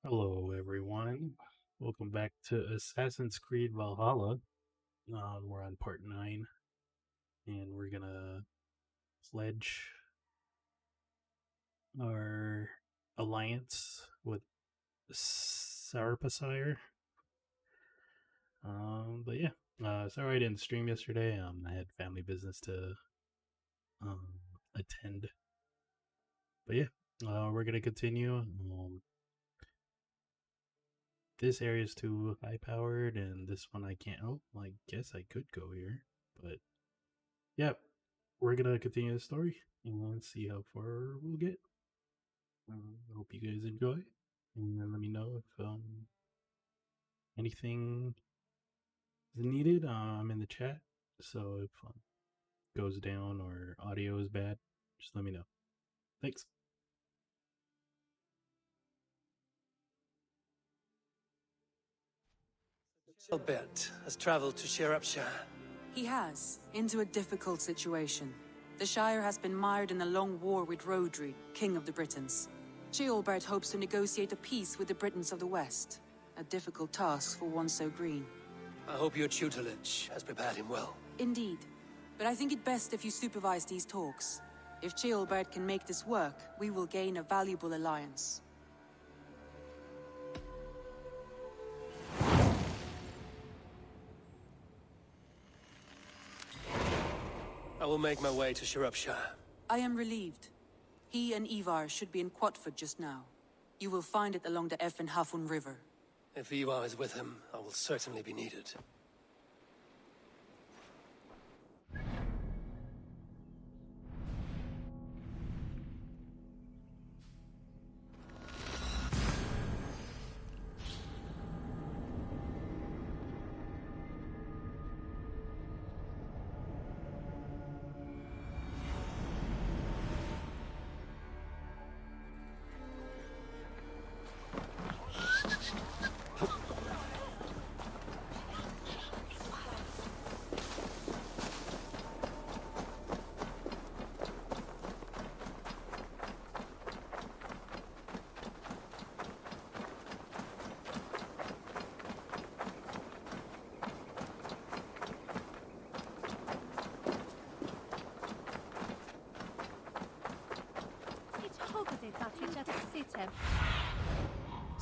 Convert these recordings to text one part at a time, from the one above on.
Hello, everyone. Welcome back to Assassin's Creed Valhalla. We're on part 9, and we're gonna pledge our alliance with Sciropescire. But yeah, sorry I didn't stream yesterday. I had family business to attend. But yeah, we're gonna continue. This area is too high powered, and this one I can't. Oh, I guess I could go here, but yeah, we're gonna continue the story and see how far we'll get. I hope you guys enjoy, and then let me know if anything is needed. I'm in the chat, so if goes down or audio is bad, just let me know. Thanks. Albert has traveled to Sciropescire. He has, into a difficult situation. The Shire has been mired in a long war with Rhodri, King of the Britons. Sciropescire hopes to negotiate a peace with the Britons of the West. A difficult task for one so green. I hope your tutelage has prepared him well. Indeed. But I think it best if you supervise these talks. If Sciropescire can make this work, we will gain a valuable alliance. I will make my way to Sciropescire. I am relieved. He and Ivar should be in Quatford just now. You will find it along the Eff and Hafun River. If Ivar is with him, I will certainly be needed.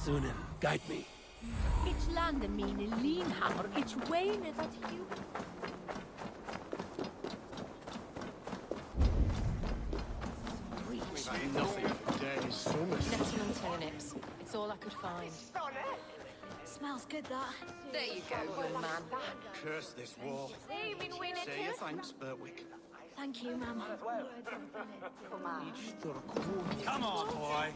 Zunin, guide me. Ich lande mine linhammer, ich wane that you... We've had nothing for days. Nettle and turnips. It's all I could find. Smells good, that. There you go, young man. Curse this war. Say your thanks, Berwick. Thank you, ma'am. Come on, boy.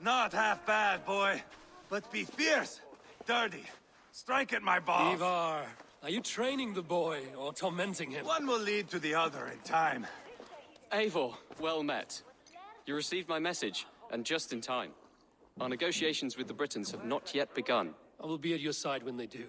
Not half bad, boy. But be fierce, dirty. Strike at my balls. Ivar, are you training the boy or tormenting him? One will lead to the other in time. Eivor, well met. You received my message, and just in time. Our negotiations with the Britons have not yet begun. I will be at your side when they do.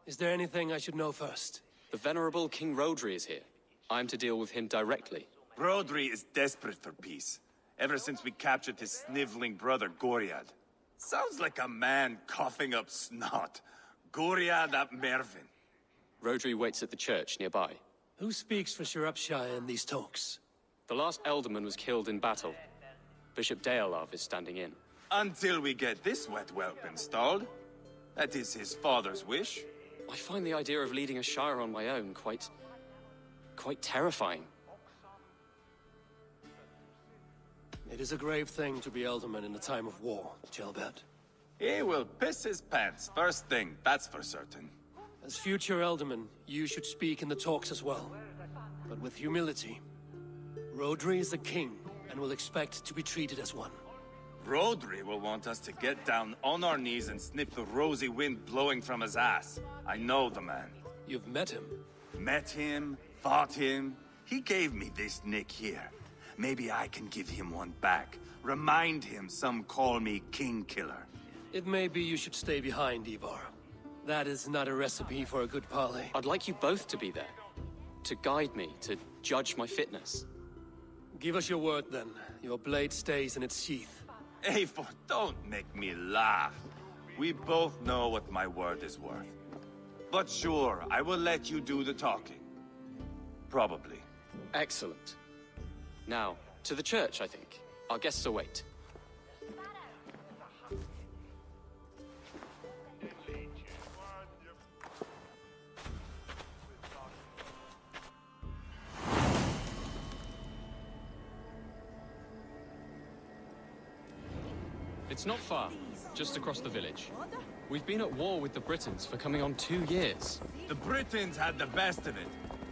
Is there anything I should know first? The venerable King Rhodri is here. I am to deal with him directly. Rhodri is desperate for peace. Ever since we captured his sniveling brother, Goriad. Sounds like a man coughing up snot. Goriad ap Mervin. Rhodri waits at the church nearby. Who speaks for Sciropescire in these talks? The last Elderman was killed in battle. Bishop Deolav is standing in. Until we get this wet whelp installed. That is his father's wish. I find the idea of leading a shire on my own quite terrifying. It is a grave thing to be Elderman in a time of war, Gelbert. He will piss his pants first thing, that's for certain. As future Elderman, you should speak in the talks as well. But with humility. Rhodri is the king, and will expect to be treated as one. Rhodri will want us to get down on our knees and sniff the rosy wind blowing from his ass. I know the man. You've met him. Met him, fought him. He gave me this nick here. Maybe I can give him one back. Remind him some call me King Killer. It may be you should stay behind, Ivar. That is not a recipe for a good parley. I'd like you both to be there. to guide me, to judge my fitness. Give us your word, then. Your blade stays in its sheath. Eivor, don't make me laugh. We both know what my word is worth. But sure, I will let you do the talking. Probably. Excellent. Now, to the church, I think. Our guests await. It's not far, just across the village. We've been at war with the Britons for coming on 2 years. The Britons had the best of it.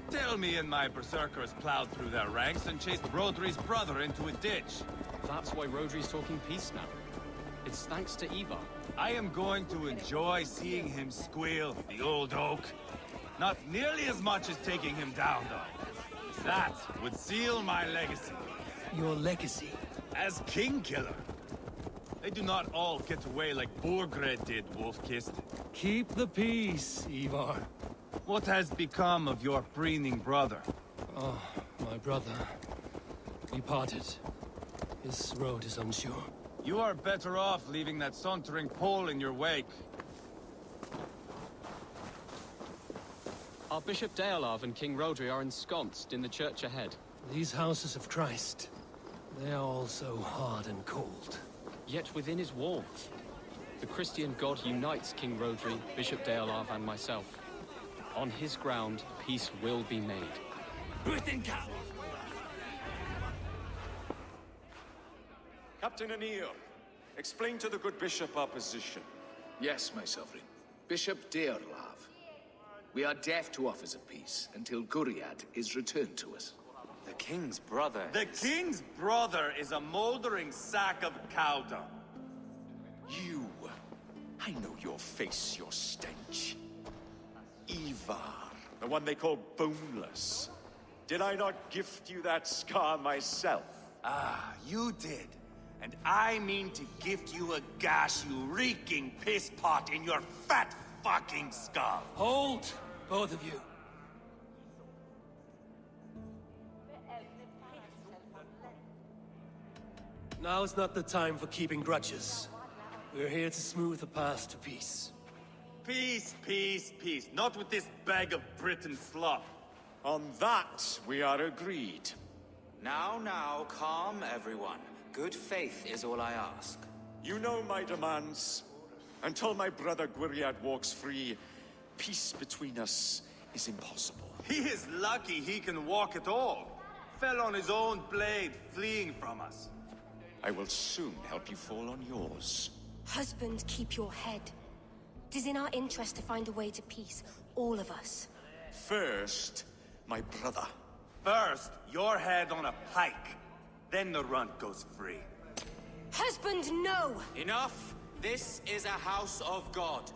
Tell me and my berserkers plowed through their ranks and chased Rodri's brother into a ditch. That's why Rodri's talking peace now. It's thanks to Ivar. I am going to enjoy seeing him squeal, the old oak. Not nearly as much as taking him down, though. That would seal my legacy. Your legacy? As King Killer. They do not all get away like Borgred did, Wolf-Kissed. Keep the peace, Ivar. What has become of your preening brother? Oh, my brother. We parted. His road is unsure. You are better off leaving that sauntering Pole in your wake. Our Bishop Deolav and King Rodri are ensconced in the church ahead. These houses of Christ, they are all so hard and cold. Yet within his walls, the Christian God unites King Rodri, Bishop Deolav, and myself. On his ground, peace will be made. Captain Anil, explain to the good bishop our position. Yes, my sovereign. Bishop Deolav. We are deaf to offers of peace until Guriad is returned to us. The king's brother The king's brother is a moldering sack of cow dung. You. I know your face, your stench. Ivar, the one they call boneless. Did I not gift you that scar myself? Ah, you did. And I mean to gift you a gash, you reeking piss pot in your fat fucking skull. Hold, both of you. Now is not the time for keeping grudges. We're here to smooth the path to peace. Peace, peace, peace. Not with this bag of Britain slop. On that, we are agreed. Now, calm everyone. Good faith is all I ask. You know my demands. Until my brother Gwiriad walks free, peace between us is impossible. He is lucky he can walk at all. Fell on his own blade, fleeing from us. I will soon help you fall on yours. Husband, keep your head. It is in our interest to find a way to peace, all of us. First, my brother. First, your head on a pike. Then the runt goes free. Husband, no! Enough! This is a house of God.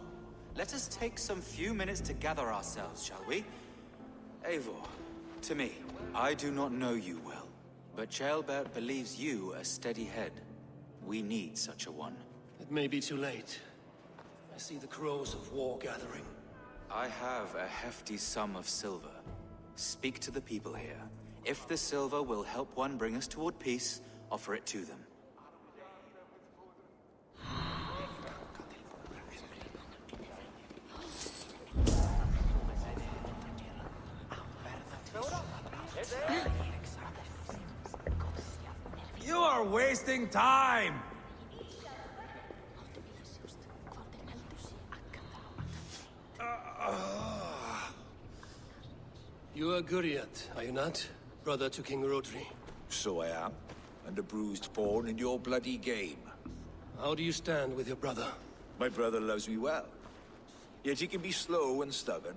Let us take some few minutes to gather ourselves, shall we? Eivor, to me, I do not know you well, but Ceolbert believes you a steady head. We need such a one. It may be too late. I see the crows of war gathering. I have a hefty sum of silver. Speak to the people here. If the silver will help one bring us toward peace, offer it to them. You are wasting time! You are Guriad, are you not? Brother to King Rodri. So I am, and a bruised pawn in your bloody game. How do you stand with your brother? My brother loves me well. Yet he can be slow and stubborn.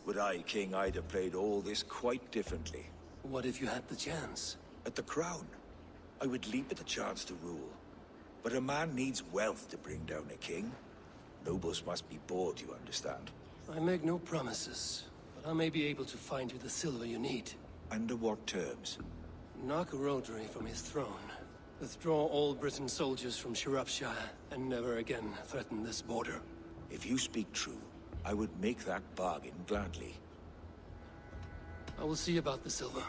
Were I king, I'd have played all this quite differently. What if you had the chance? At the crown, I would leap at the chance to rule. But a man needs wealth to bring down a king. Nobles must be bought, you understand. I make no promises, but I may be able to find you the silver you need. Under what terms? Knock Rodri from his throne. Withdraw all Britain soldiers from Sciropescire, and never again threaten this border. If you speak true, I would make that bargain gladly. I will see about the silver.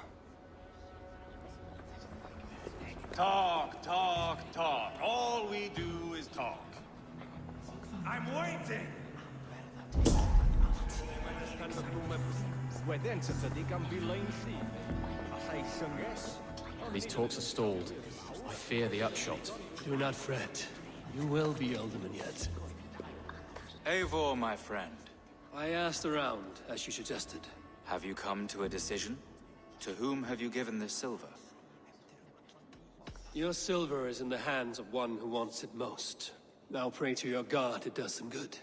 Talk, talk, talk. All we do is talk. I'm waiting! These talks are stalled. I fear the upshot. Do not fret. You will be alderman yet. Eivor, my friend. I asked around, as you suggested. Have you come to a decision? To whom have you given this silver? Your silver is in the hands of one who wants it most. Now pray to your god it does some good.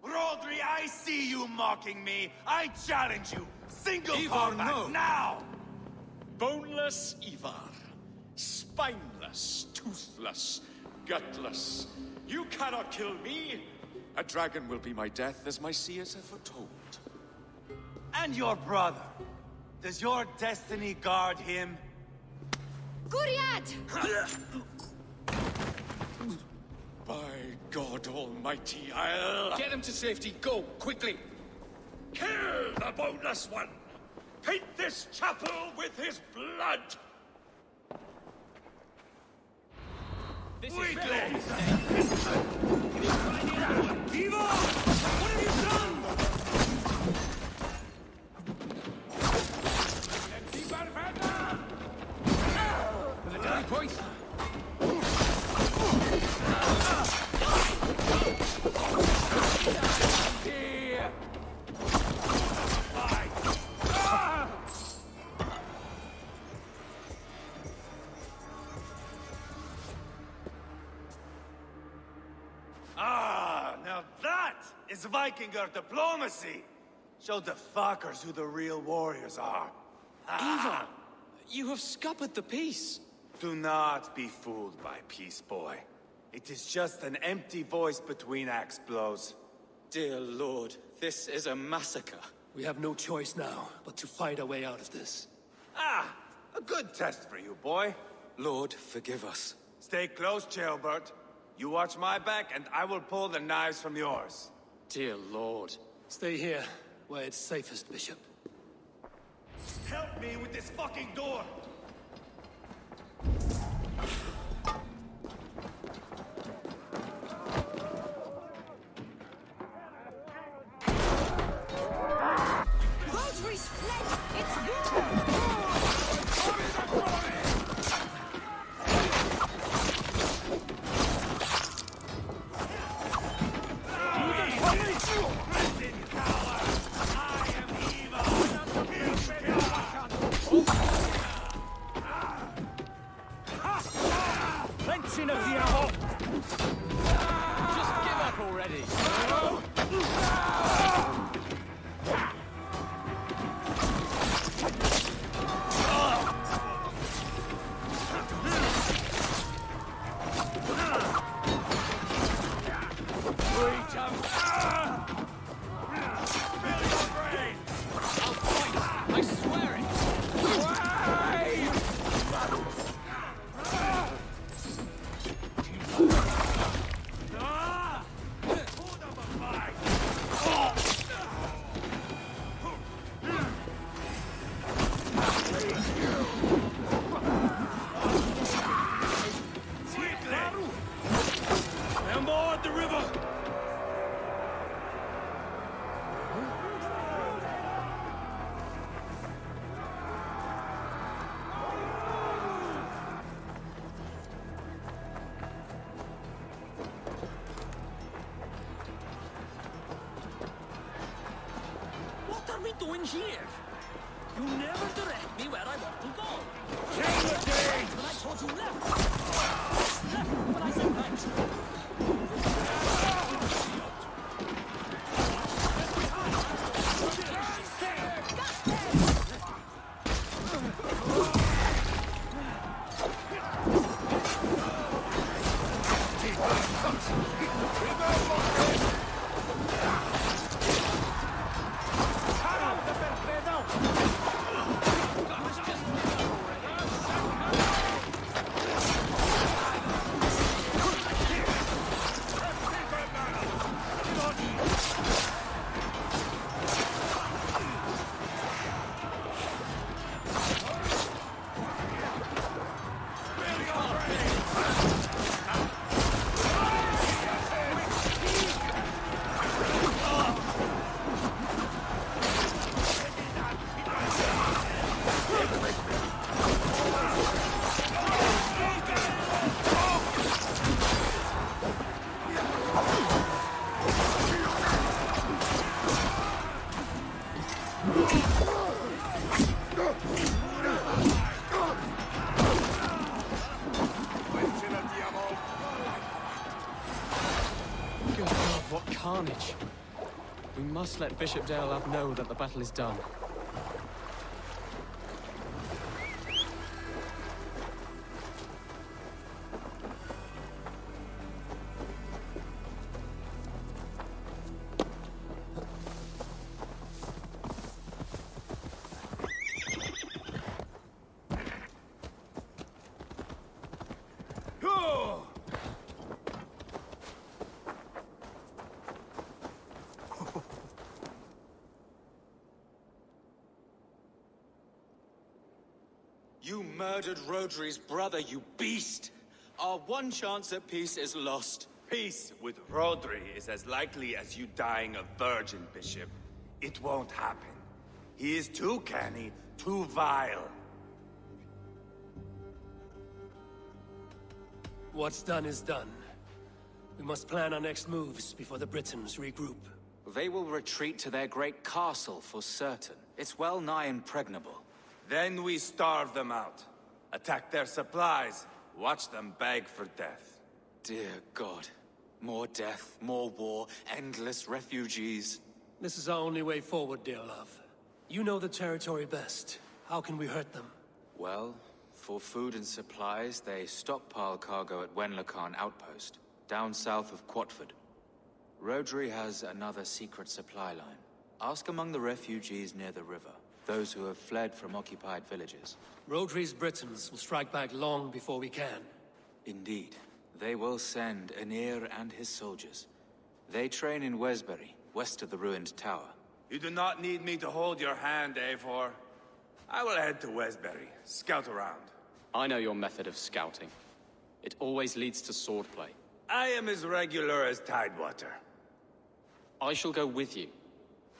Rodri, I see you mocking me! I challenge you! Single Ivar, combat, no. now! Boneless Ivar. Spineless, toothless, gutless. You cannot kill me! A dragon will be my death, as my seers have foretold. And your brother. Does your destiny guard him? Guriad! By God Almighty, I'll... Get him to safety. Go, quickly. Kill the boneless one! Paint this chapel with his blood! This Weaklings! Ivar! What have you done? For the dirty point. Ah, now that is Vikinger diplomacy! Show the fuckers who the real warriors are. Ivar! You have scuppered the peace! Do not be fooled by peace, boy. It is just an empty voice between axe blows. Dear Lord, this is a massacre. We have no choice now, but to fight our way out of this. Ah, a good test for you, boy. Lord, forgive us. Stay close, Jailbird. You watch my back, and I will pull the knives from yours. Dear Lord. Stay here, where it's safest, Bishop. Help me with this fucking door! Rosary fled! It's war! Just give up already. I swear it! Aboard the river! What are we doing here? You never direct me where I want to go. King the Danes! When I told you left. Left when I said right. carnage. We must let Bishop Deolav know that the battle is done. You murdered Rodri's brother, you beast! Our one chance at peace is lost. Peace with Rodri is as likely as you dying a virgin, Bishop. It won't happen. He is too canny, too vile. What's done is done. We must plan our next moves before the Britons regroup. They will retreat to their great castle for certain. It's well nigh impregnable. Then we starve them out. Attack their supplies. Watch them beg for death. Dear God. More death, more war, endless refugees. This is our only way forward, dear love. You know the territory best. How can we hurt them? Well, for food and supplies, they stockpile cargo at Wenlacan Outpost, down south of Quatford. Rodri has another secret supply line. Ask among the refugees near the river. Those who have fled from occupied villages. Rodri's Britons will strike back long before we can. Indeed. They will send Aenir and his soldiers. They train in Wesbury, west of the ruined tower. You do not need me to hold your hand, Eivor. I will head to Wesbury, scout around. I know your method of scouting. It always leads to swordplay. I am as regular as Tidewater. I shall go with you,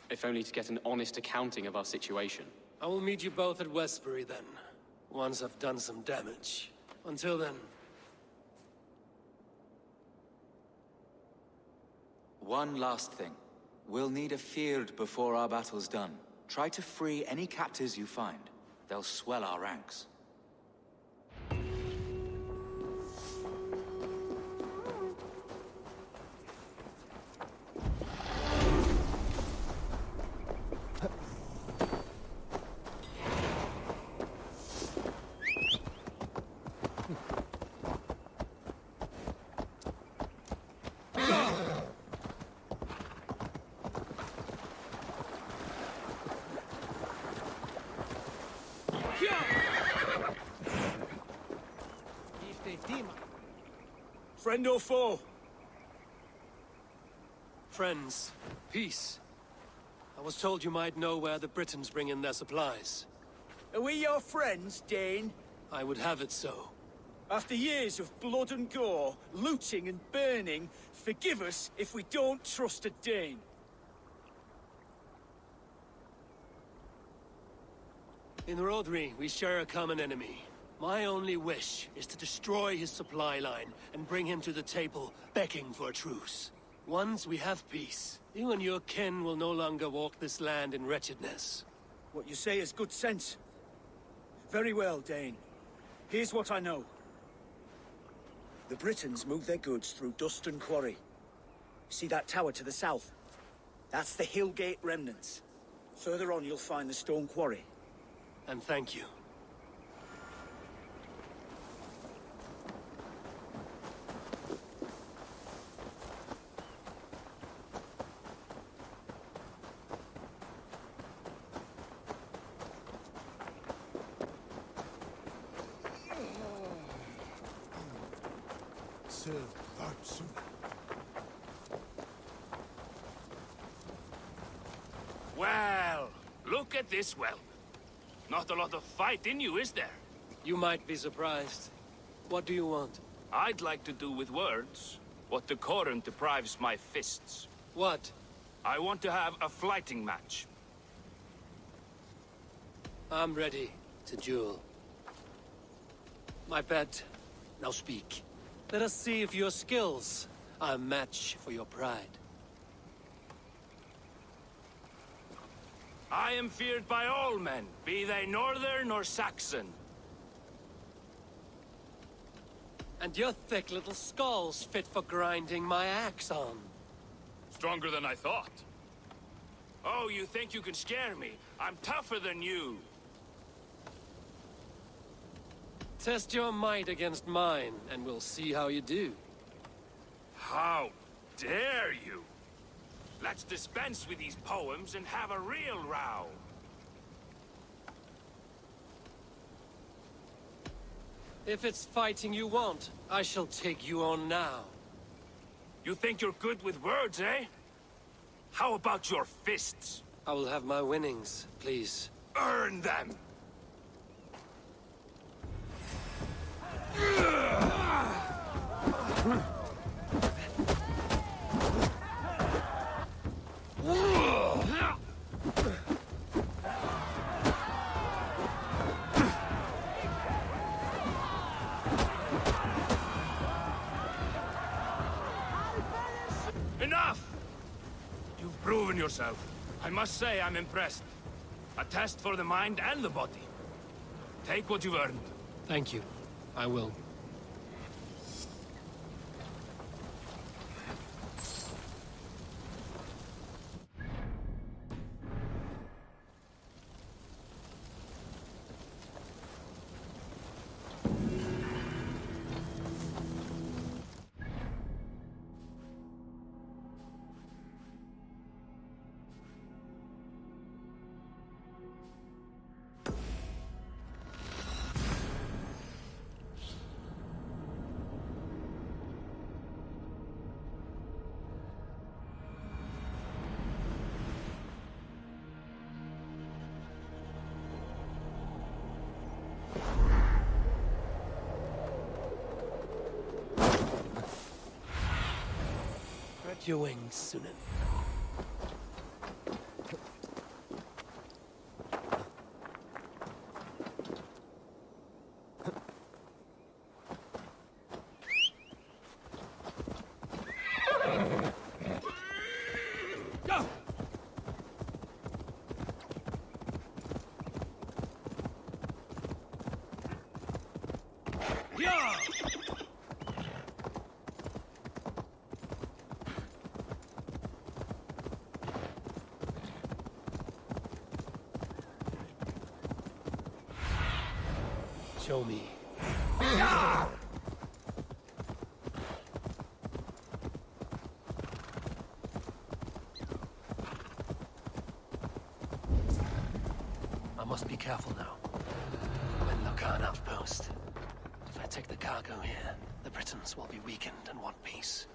if only to get an honest accounting of our situation. I will meet you both at Westbury then, once I've done some damage. Until then... One last thing. We'll need a Fyrd before our battle's done. Try to free any captives you find. They'll swell our ranks. Friend or foe? Friends. Peace. I was told you might know where the Britons bring in their supplies. Are we your friends, Dane? I would have it so. After years of blood and gore, looting and burning, forgive us if we don't trust a Dane. In Rodri, we share a common enemy. My only wish is to destroy his supply line and bring him to the table, begging for a truce. Once we have peace, you and your kin will no longer walk this land in wretchedness. What you say is good sense. Very well, Dane. Here's what I know. The Britons move their goods through Dustin Quarry. See that tower to the south? That's the Hillgate remnants. Further on, you'll find the stone quarry. And thank you. Well, look at this whelp. Not a lot of fight in you, is there? You might be surprised. What do you want? I'd like to do with words what the Coran deprives my fists. What? I want to have a fighting match. I'm ready to duel. My bet. Now speak. Let us see if your skills are a match for your pride. I am feared by all men, be they Northern or Saxon. And your thick little skull's fit for grinding my axe on. stronger than I thought. Oh, you think you can scare me? I'm tougher than you. Test your might against mine, and we'll see how you do. How dare you? Let's dispense with these poems and have a real row. If it's fighting you want, I shall take you on now. You think you're good with words, eh? How about your fists? I will have my winnings, please. Earn them! Enough! You've proven yourself. I must say I'm impressed. A test for the mind and the body. Take what you've earned. Thank you. I will. Spread your wings, Sunan. Go! Yeah! Show me. I must be careful now. We're in the Khan outpost. If I take the cargo here, the Britons will be weakened and want peace.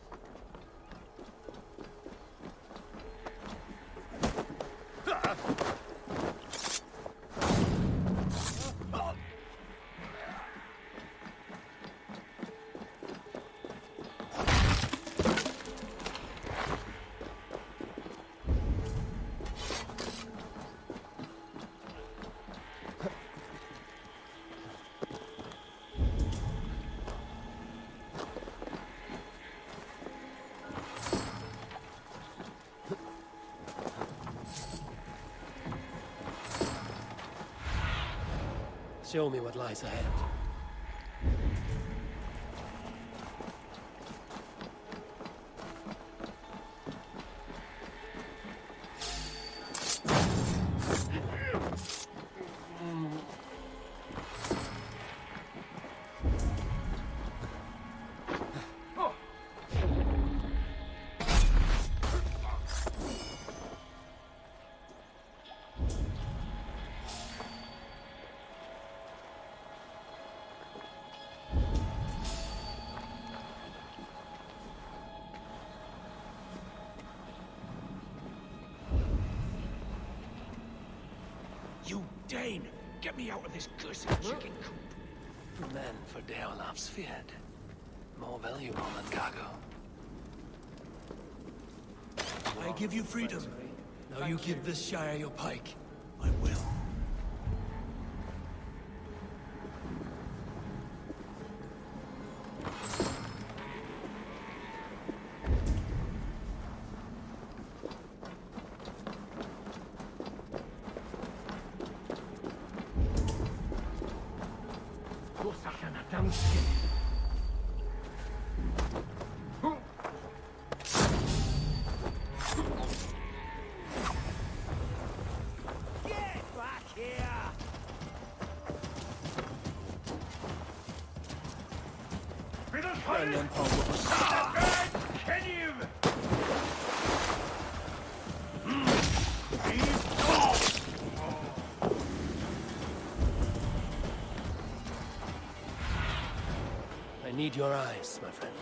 Show me what lies ahead. You Dane! Get me out of this cursed chicken coop! Men for Deolaf's feared. More valuable than cargo. I give you freedom. Now you give this Shire your pike. I will. I need your eyes, my friend.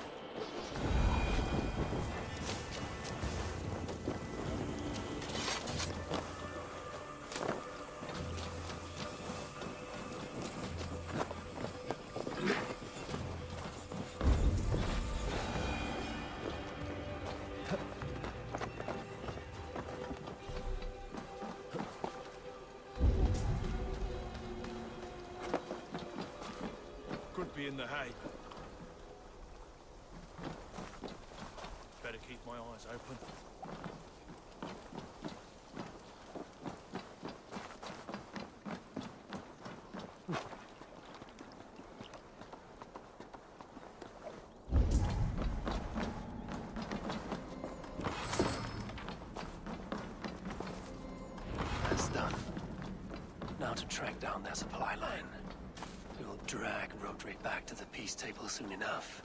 Could be in the hay. Better keep my eyes open. That's done. Now to track down their supply line. We will drag Rodri back to the peace table soon enough.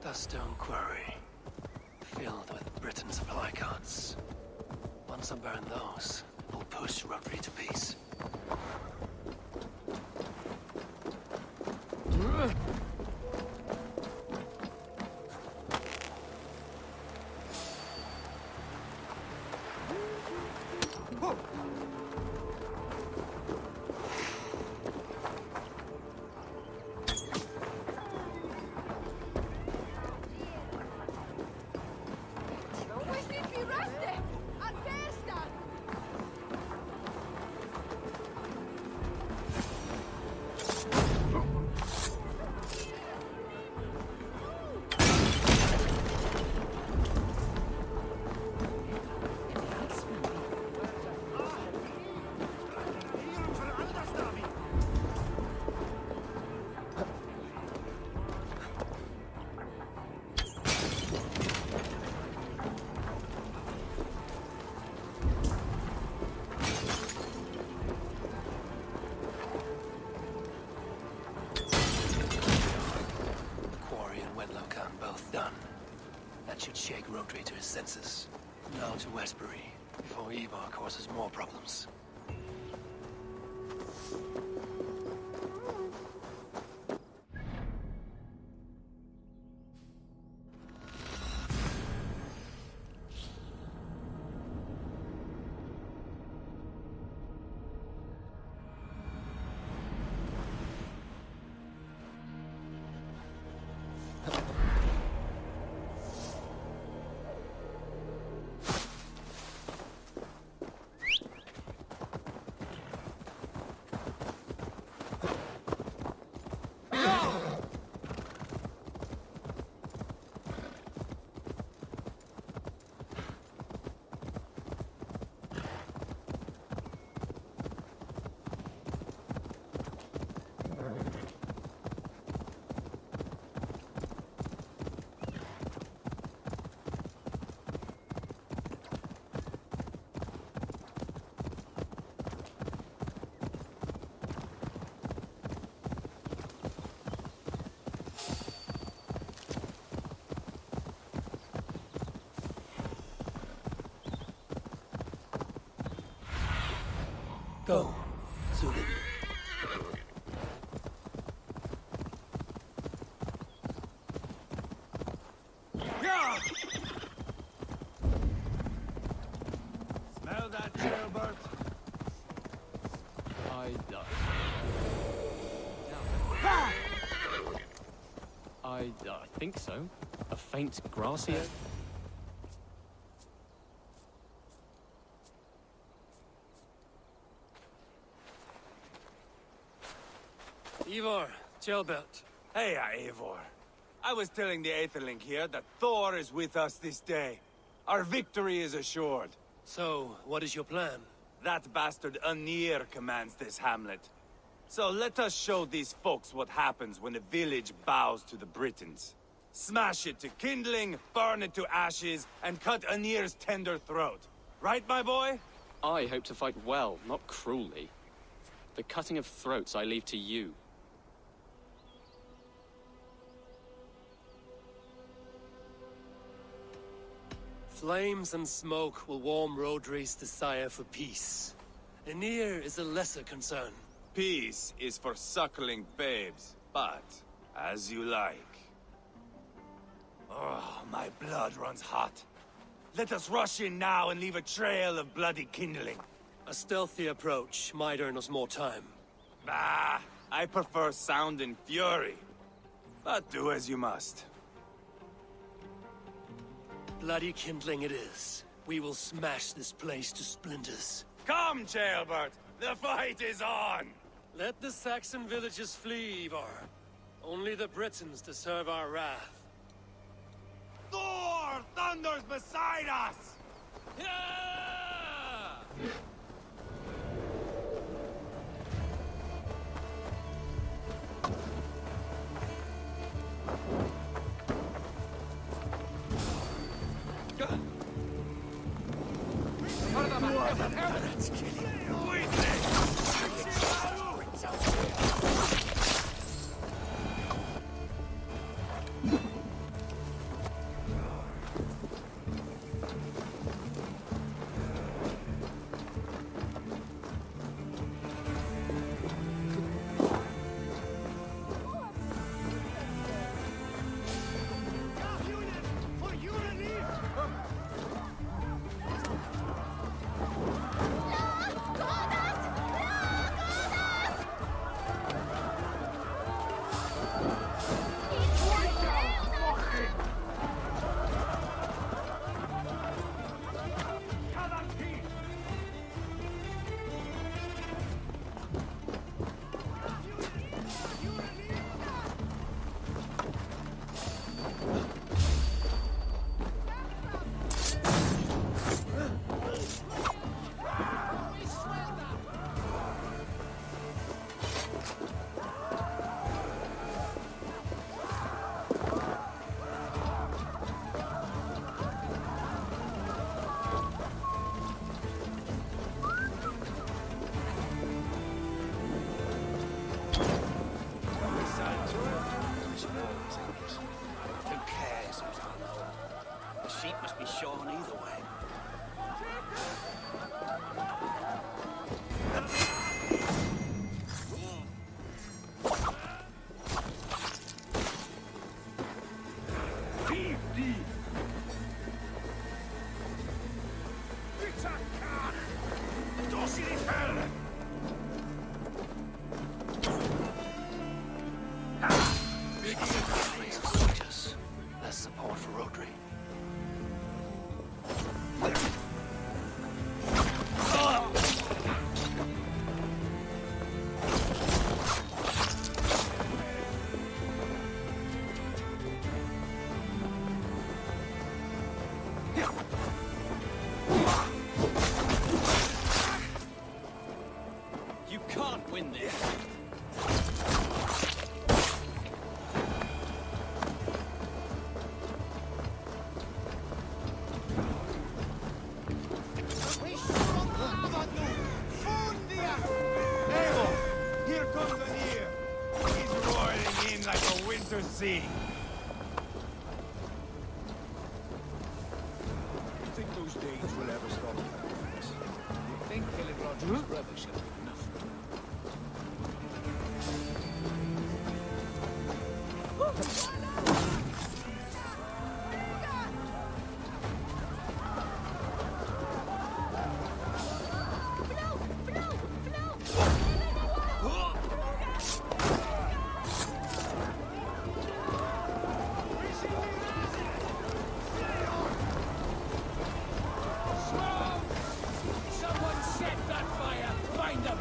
Duststone quarry. Filled with Britain supply carts. Once I burn those, we'll push Rodri to peace. Shake Rodri to his senses. Now to Westbury, before Ivar causes more problems. Go. Suited. Smell that, jailbird? I think so. A faint grassy odor? Ivar, Jailbert. Hey, Eivor. I was telling the Aetherling here that Thor is with us this day. Our victory is assured. So, what is your plan? That bastard Anir commands this hamlet. So let us show these folks what happens when a village bows to the Britons. Smash it to kindling, burn it to ashes, and cut Anir's tender throat. Right, my boy? I hope to fight well, not cruelly. The cutting of throats I leave to you. Flames and smoke will warm Rodri's desire for peace. Anir is a lesser concern. Peace is for suckling babes, but as you like. Oh, my blood runs hot. Let us rush in now and leave a trail of bloody kindling. A stealthy approach might earn us more time. Bah, I prefer sound and fury. But do as you must. Bloody kindling it is. We will smash this place to splinters. Come, Jailbert! The fight is on! Let the Saxon villages flee, Ivar. Only the Britons deserve our wrath. Thor thunders beside us! Yeah! That's killing. Less support for Rodri. You can't win this. Here comes Anir! He's roaring in like a winter sea! You think those Danes will ever stop? think killing Roger's brother should have been enough. Someone set that fire! Find them!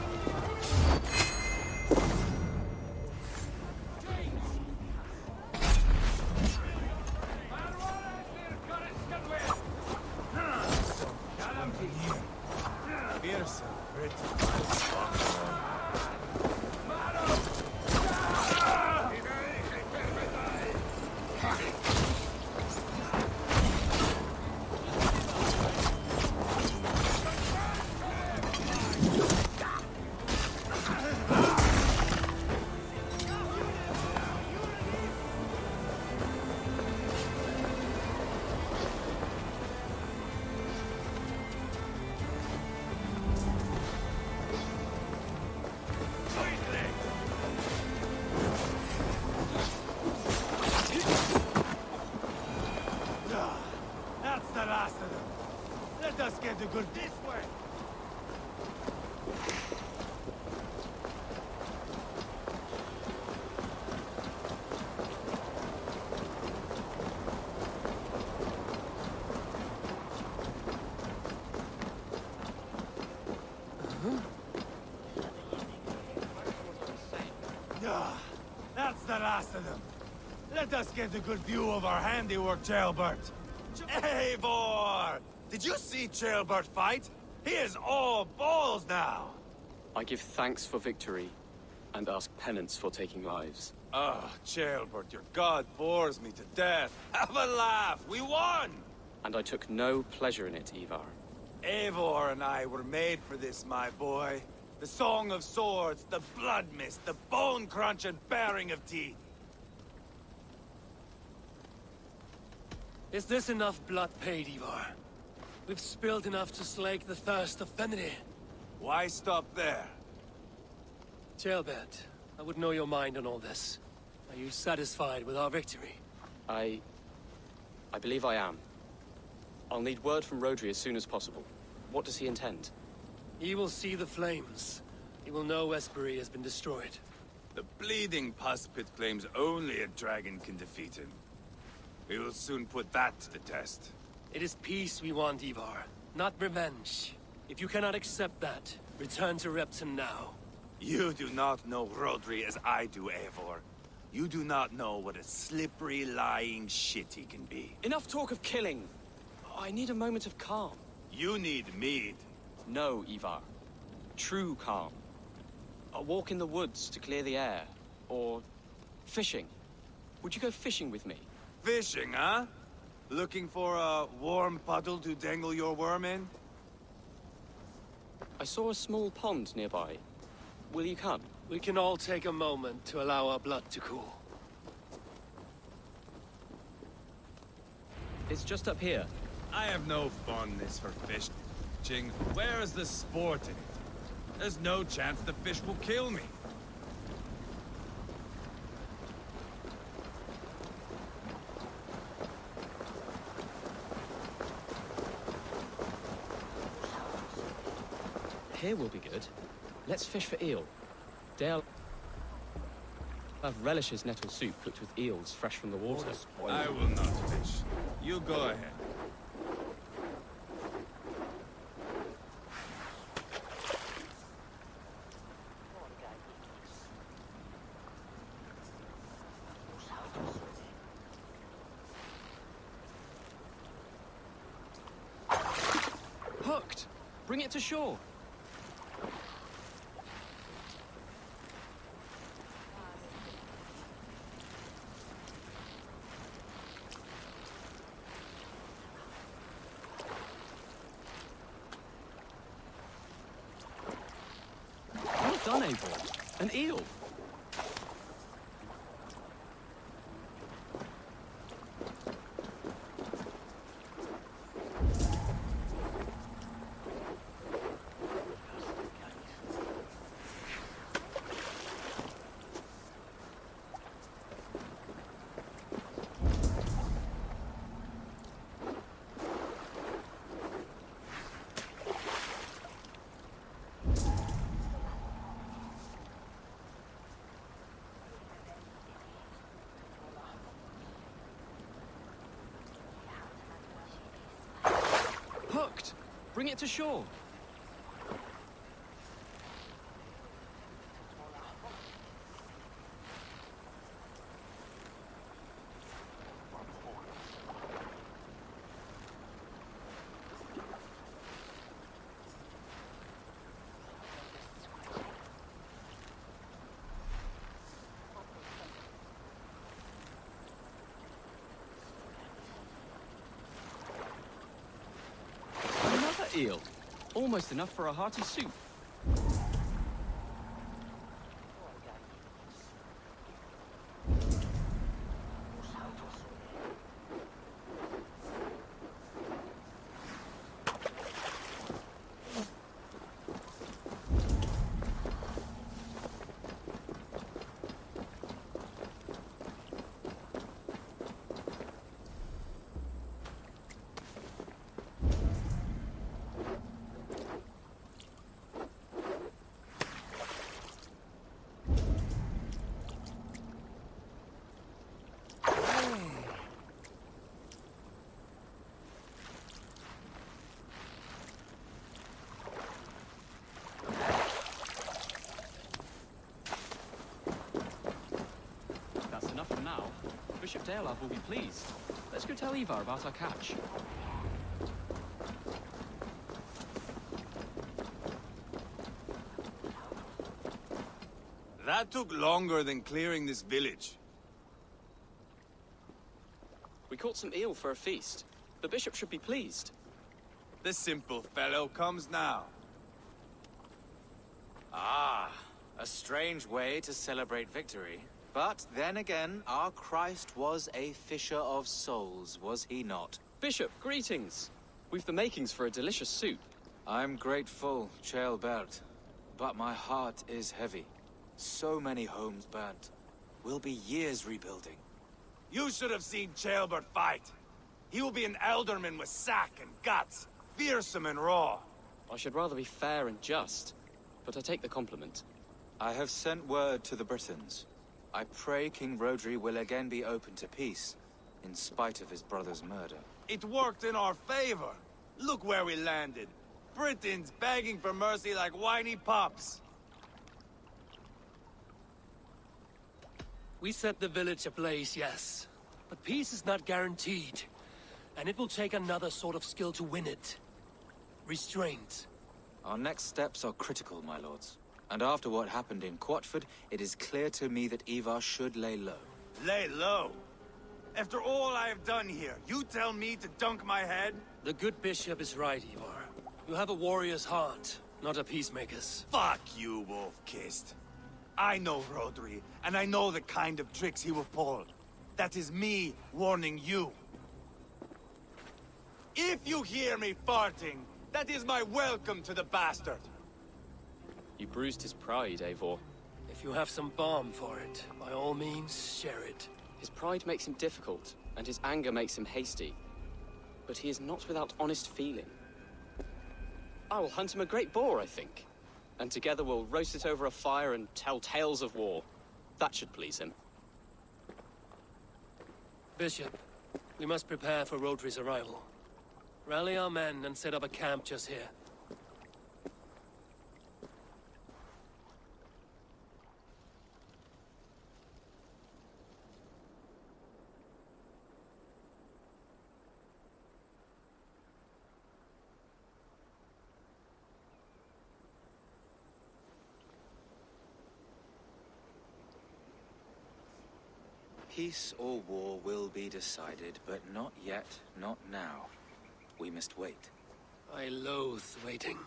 That's the last of them. Let us get the good this way. That's the last of them. Let us get a good view of our handiwork, Jailbert. Eivor! Did you see Jailbert fight? He is all balls now! I give thanks for victory, and ask penance for taking lives. Ah, Jailbert, your god bores me to death. Have a laugh! We won! And I took no pleasure in it, Ivar. Eivor and I were made for this, my boy. The song of swords, the blood mist, the bone crunch and baring of teeth. Is this enough blood paid, Ivar? We've spilled enough to slake the thirst of Fenrir. Why stop there? Jailbert, I would know your mind on all this. Are you satisfied with our victory? I believe I am. I'll need word from Rodri as soon as possible. What does he intend? He will see the flames. He will know Espery has been destroyed. The bleeding pus pit claims only a dragon can defeat him. We will soon put that to the test. It is peace we want, Ivar, not revenge. If you cannot accept that, return to Repton now. You do not know Rodri as I do, Eivor. You do not know what a slippery, lying shit he can be. Enough talk of killing! I need a moment of calm. You need mead. No, Ivar. True calm. A walk in the woods to clear the air. Or fishing. Would you go fishing with me? Fishing, huh? Looking for a warm puddle to dangle your worm in? I saw a small pond nearby. Will you come? We can all take a moment to allow our blood to cool. It's just up here. I have no fondness for fishing. Where is the sport in it? There's no chance the fish will kill me. Here will be good. Let's fish for eel. Dale relishes nettle soup cooked with eels fresh from the water. I will not fish. You go ahead. Hooked! Bring it to shore. Well done, Eivor. An eel. Bring it to shore. Another eel. Almost enough for a hearty soup. That's enough for now. Bishop Daelov will be pleased. Let's go tell Ivar about our catch. That took longer than clearing this village. We caught some eel for a feast. The bishop should be pleased. The simple fellow comes now. Ah, a strange way to celebrate victory. But then again, our Christ was a fisher of souls, was he not? Bishop, greetings. We've the makings for a delicious soup. I'm grateful, Ceolbert, but my heart is heavy. So many homes burnt. We'll be years rebuilding. You should have seen Ceolbert fight. He will be an alderman with sack and guts, fearsome and raw. I should rather be fair and just, but I take the compliment. I have sent word to the Britons. I pray King Rodri will again be open to peace, in spite of his brother's murder. It worked in our favor. Look where we landed. Britons begging for mercy like whiny pups. We set the village ablaze, yes. But peace is not guaranteed. And it will take another sort of skill to win it. Restraint. Our next steps are critical, my lords. And after what happened in Quatford, it is clear to me that Ivar should lay low. Lay low? After all I have done here, you tell me to dunk my head? The good bishop is right, Ivar. You have a warrior's heart, not a peacemaker's. Fuck you, wolf-kissed. I know Rodri, and I know the kind of tricks he will pull. That is me warning you. If you hear me farting, that is my welcome to the bastard. You bruised his pride, Eivor. If you have some balm for it, by all means, share it. His pride makes him difficult, and his anger makes him hasty. But he is not without honest feeling. I will hunt him a great boar, I think. And together we'll roast it over a fire and tell tales of war. That should please him. Bishop, we must prepare for Rodri's arrival. Rally our men and set up a camp just here. Peace or war will be decided, but not yet, not now. We must wait. I loathe waiting.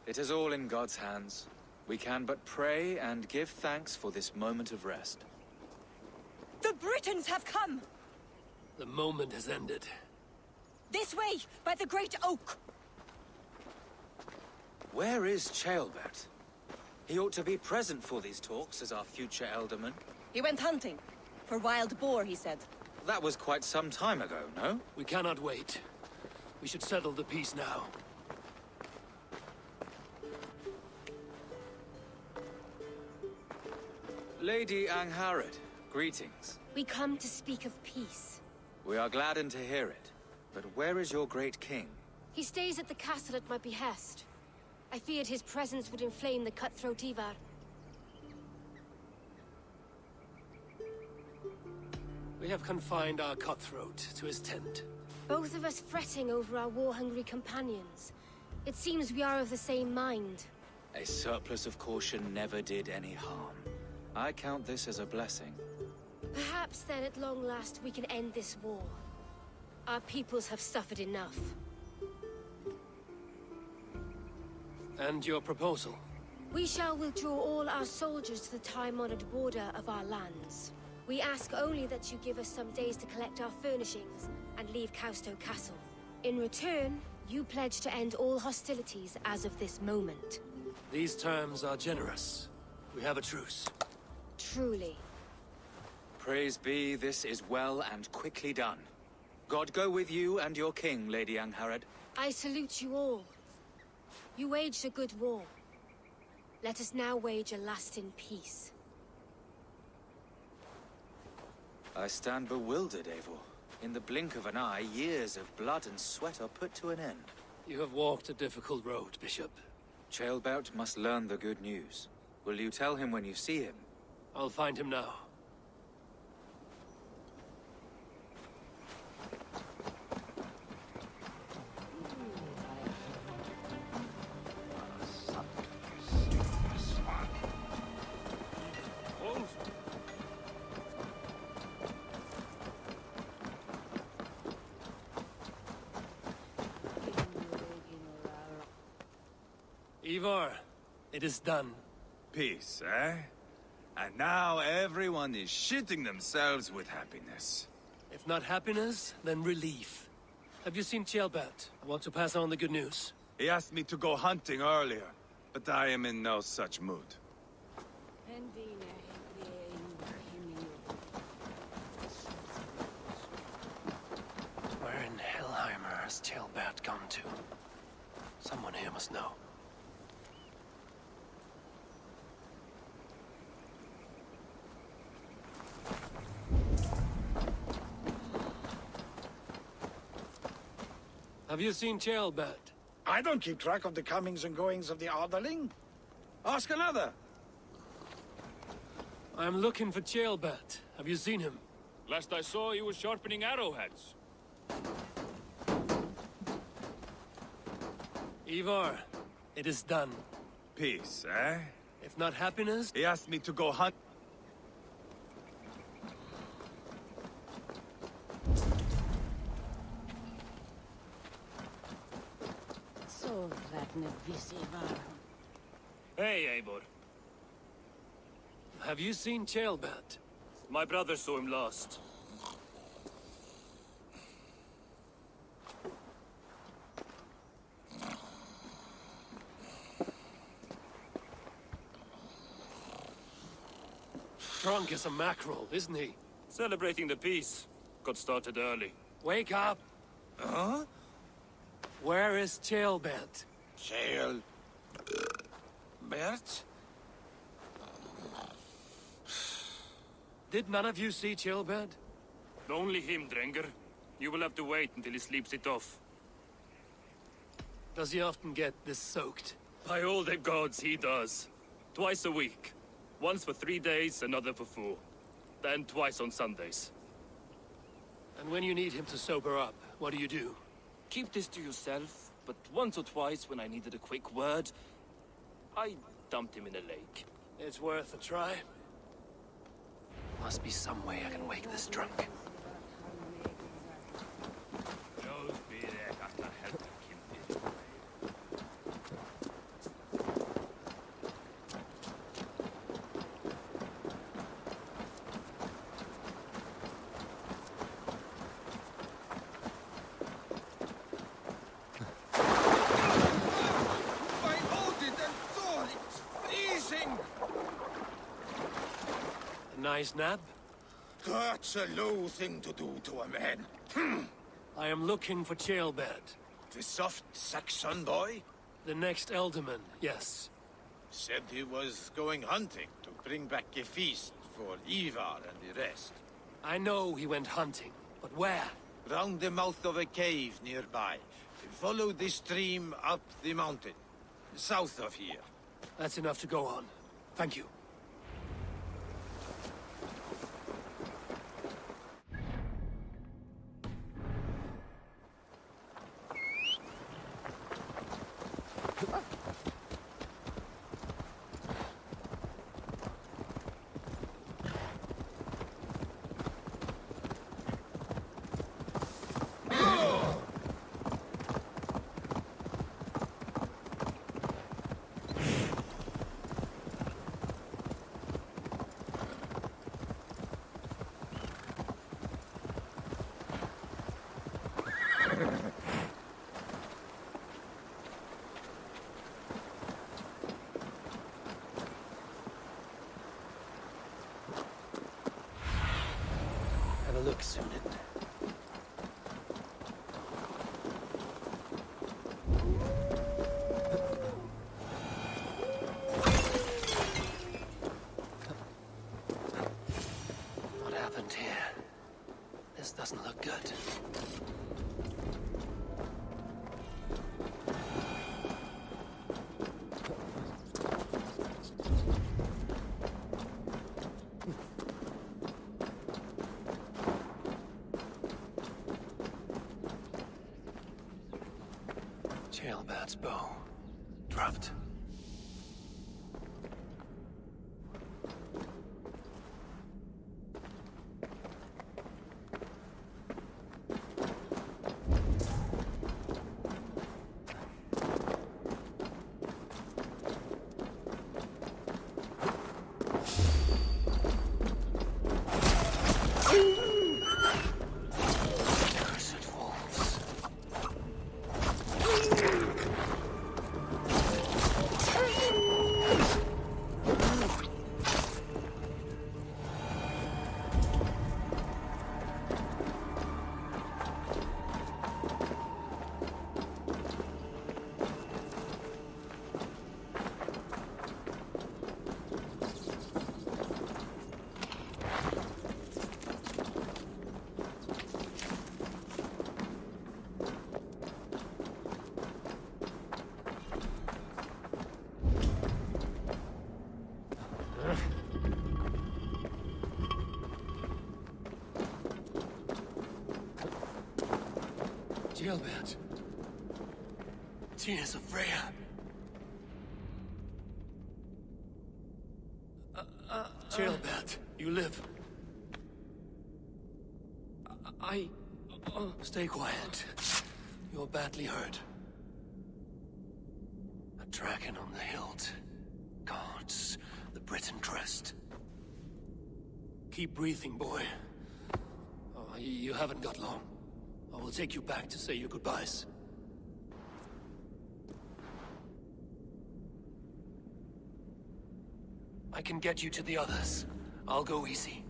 It is all in God's hands. We can but pray and give thanks for this moment of rest. The Britons have come! The moment has ended. This way, by the Great Oak! Where is Ceolbert? He ought to be present for these talks as our future alderman. He went hunting. For wild boar, he said. That was quite some time ago, no? We cannot wait. We should settle the peace now. Lady Angharad, greetings. We come to speak of peace. We are gladdened to hear it. But where is your great king? He stays at the castle at my behest. I feared his presence would inflame the cutthroat Ivar. We have confined our cutthroat to his tent. Both of us fretting over our war-hungry companions. It seems we are of the same mind. A surplus of caution never did any harm. I count this as a blessing. Perhaps then at long last we can end this war. Our peoples have suffered enough. And your proposal? We shall withdraw all our soldiers to the time-honored border of our lands. We ask only that you give us some days to collect our furnishings and leave Causto Castle. In return, you pledge to end all hostilities as of this moment. These terms are generous. We have a truce. Truly. Praise be, this is well and quickly done. God go with you and your king, Lady Angharad. I salute you all. You waged a good war. Let us now wage a lasting peace. I stand bewildered, Eivor. In the blink of an eye, years of blood and sweat are put to an end. You have walked a difficult road, Bishop. Ceolbert must learn the good news. Will you tell him when you see him? I'll find him now. Ivar, it is done. Peace, eh? And now everyone is shitting themselves with happiness. If not happiness, then relief. Have you seen Ceolbert? I want to pass on the good news. He asked me to go hunting earlier, but I am in no such mood. Where in Hellheimer has Ceolbert gone to? Someone here must know. Have you seen Ceolbert? I don't keep track of the comings and goings of the Arderling. Ask another. I'm looking for Ceolbert. Have you seen him? Last I saw, he was sharpening arrowheads. Ivar, it is done. Peace, eh? If not happiness... He asked me to go hunt... Hey, Eivor. Have you seen Ceolbert? My brother saw him last. Drunk as a mackerel, isn't he? Celebrating the peace. Got started early. Wake up! Huh? Where is Ceolbert? Bert? Did none of you see Ceolbert? Only him, Drenger. You will have to wait until he sleeps it off. Does he often get this soaked? By all the gods, he does. Twice a week. Once for 3 days, another for 4. Then twice on Sundays. And when you need him to sober up, what do you do? Keep this to yourself, but once or twice when I needed a quick word, I dumped him in a lake. It's worth a try. Must be some way I can wake this drunk. Nice nap? That's a low thing to do to a man. I am looking for Ceolbert. The soft Saxon boy? The next Elderman, yes. Said he was going hunting to bring back a feast for Ivar and the rest. I know he went hunting, but where? Round the mouth of a cave nearby. Follow the stream up the mountain, south of here. That's enough to go on. Thank you. Have a look, Sunan. What happened here? This doesn't look good. Jailbat's bow. Dropped. Cursed wolves. Jailbat. Tears of Freya. Jailbat, you live. Stay quiet. You're badly hurt. A dragon on the hilt. Guards the Briton crest. Keep breathing, boy. Oh, you haven't got long. I will take you back to say your goodbyes. I can get you to the others. I'll go easy.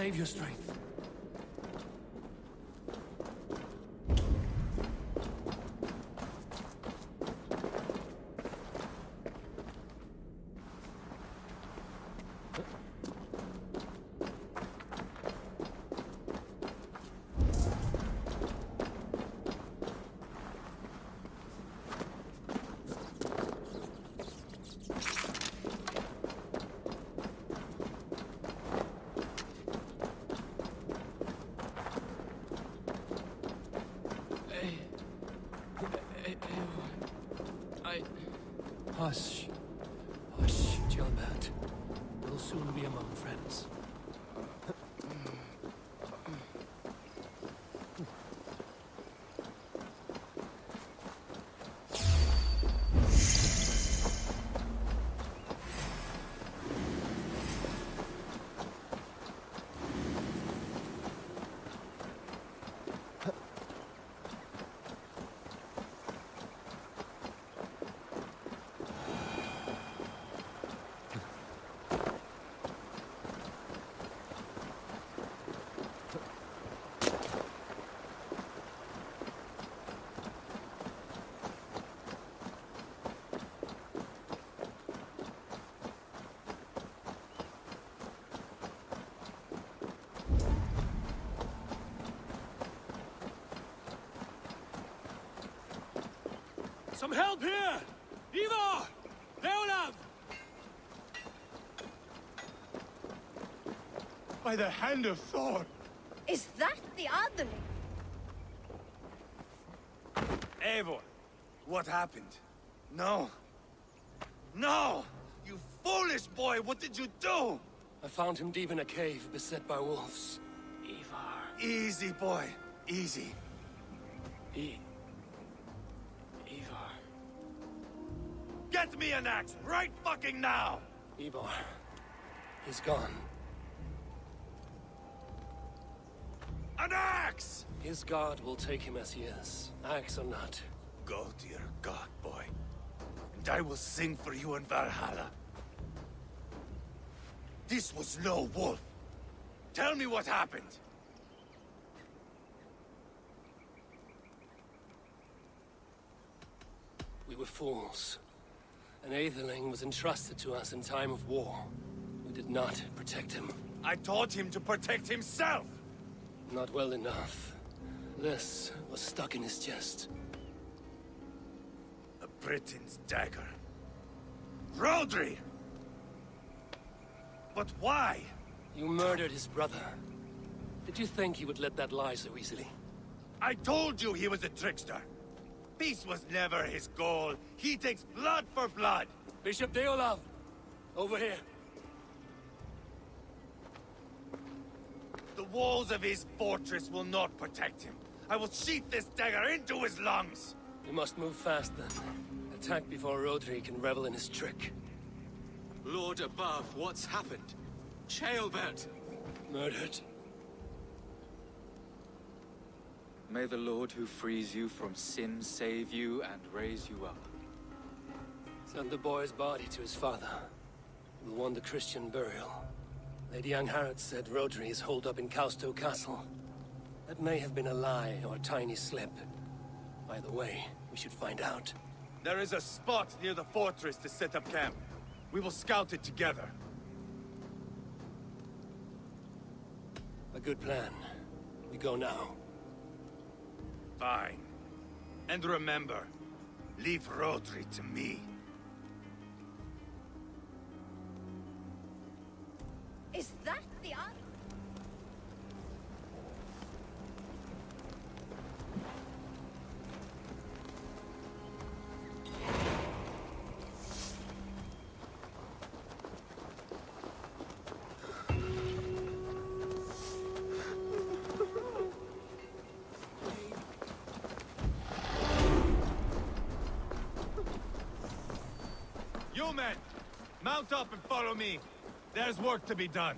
Save your strength. Hush. Hush, Jailbat. We'll soon be among friends. Some help here! Ivar! Leolav! By the hand of Thor! Is that the Otherling? Eivor, what happened? No. No! You foolish boy, what did you do? I found him deep in a cave, beset by wolves. Ivar. Easy, boy. Easy. Ivar. Get me an axe, right fucking now! Ivar. He's gone. An axe! His god will take him as he is, axe or not. Go to your god, boy. And I will sing for you in Valhalla. This was no wolf. Tell me what happened. We were fools. An Aetherling was entrusted to us in time of war. We did not protect him. I taught him to protect himself! Not well enough. This was stuck in his chest. A Briton's dagger. Rodri! But why? You murdered his brother. Did you think he would let that lie so easily? I told you he was a trickster. Peace was never his goal. He takes blood for blood. Bishop Deolav! Over here. The walls of his fortress will not protect him. I will sheath this dagger into his lungs. We must move fast then. Attack before Rodri can revel in his trick. Lord above, what's happened? Ceolbert! Murdered. May the Lord who frees you from sin save you and raise you up. Send the boy's body to his father. We'll want the Christian burial. Lady Angharad said Rodri is holed up in Causto Castle. That may have been a lie or a tiny slip. Either way, we should find out. There is a spot near the fortress to set up camp. We will scout it together. A good plan. We go now. Fine. And remember, leave Rodri to me. Is that the Otherling? You men, mount up and follow me. There's work to be done.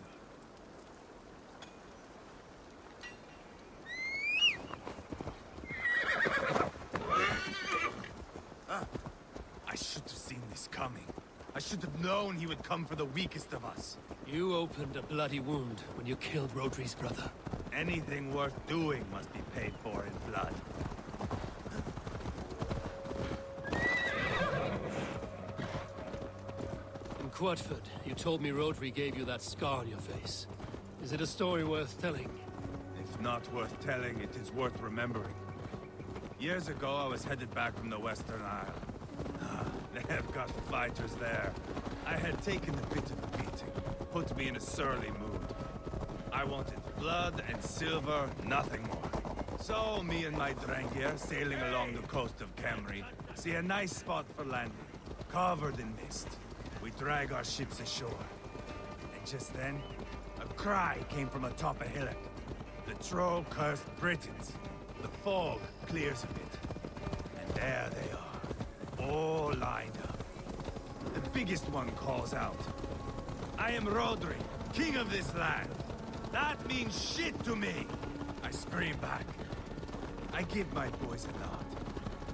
I should have seen this coming. I should have known he would come for the weakest of us. You opened a bloody wound when you killed Rodri's brother. Anything worth doing must be paid for in blood. In Quadford, you told me Rodri gave you that scar on your face. Is it a story worth telling? If not worth telling, it is worth remembering. Years ago, I was headed back from the Western Isle. They have got fighters there. I had taken a bit of a beating, put me in a surly mood. I wanted blood and silver, nothing more. So, me and my Drengir, sailing along the coast of Camry, see a nice spot for landing, covered in mist. We drag our ships ashore. And just then, a cry came from atop a hillock. The troll-cursed Britons. The fog clears a bit. And there they are, all lined up. The biggest one calls out, "I am Rodri, king of this land. That means shit to me!" I scream back. I give my boys a nod.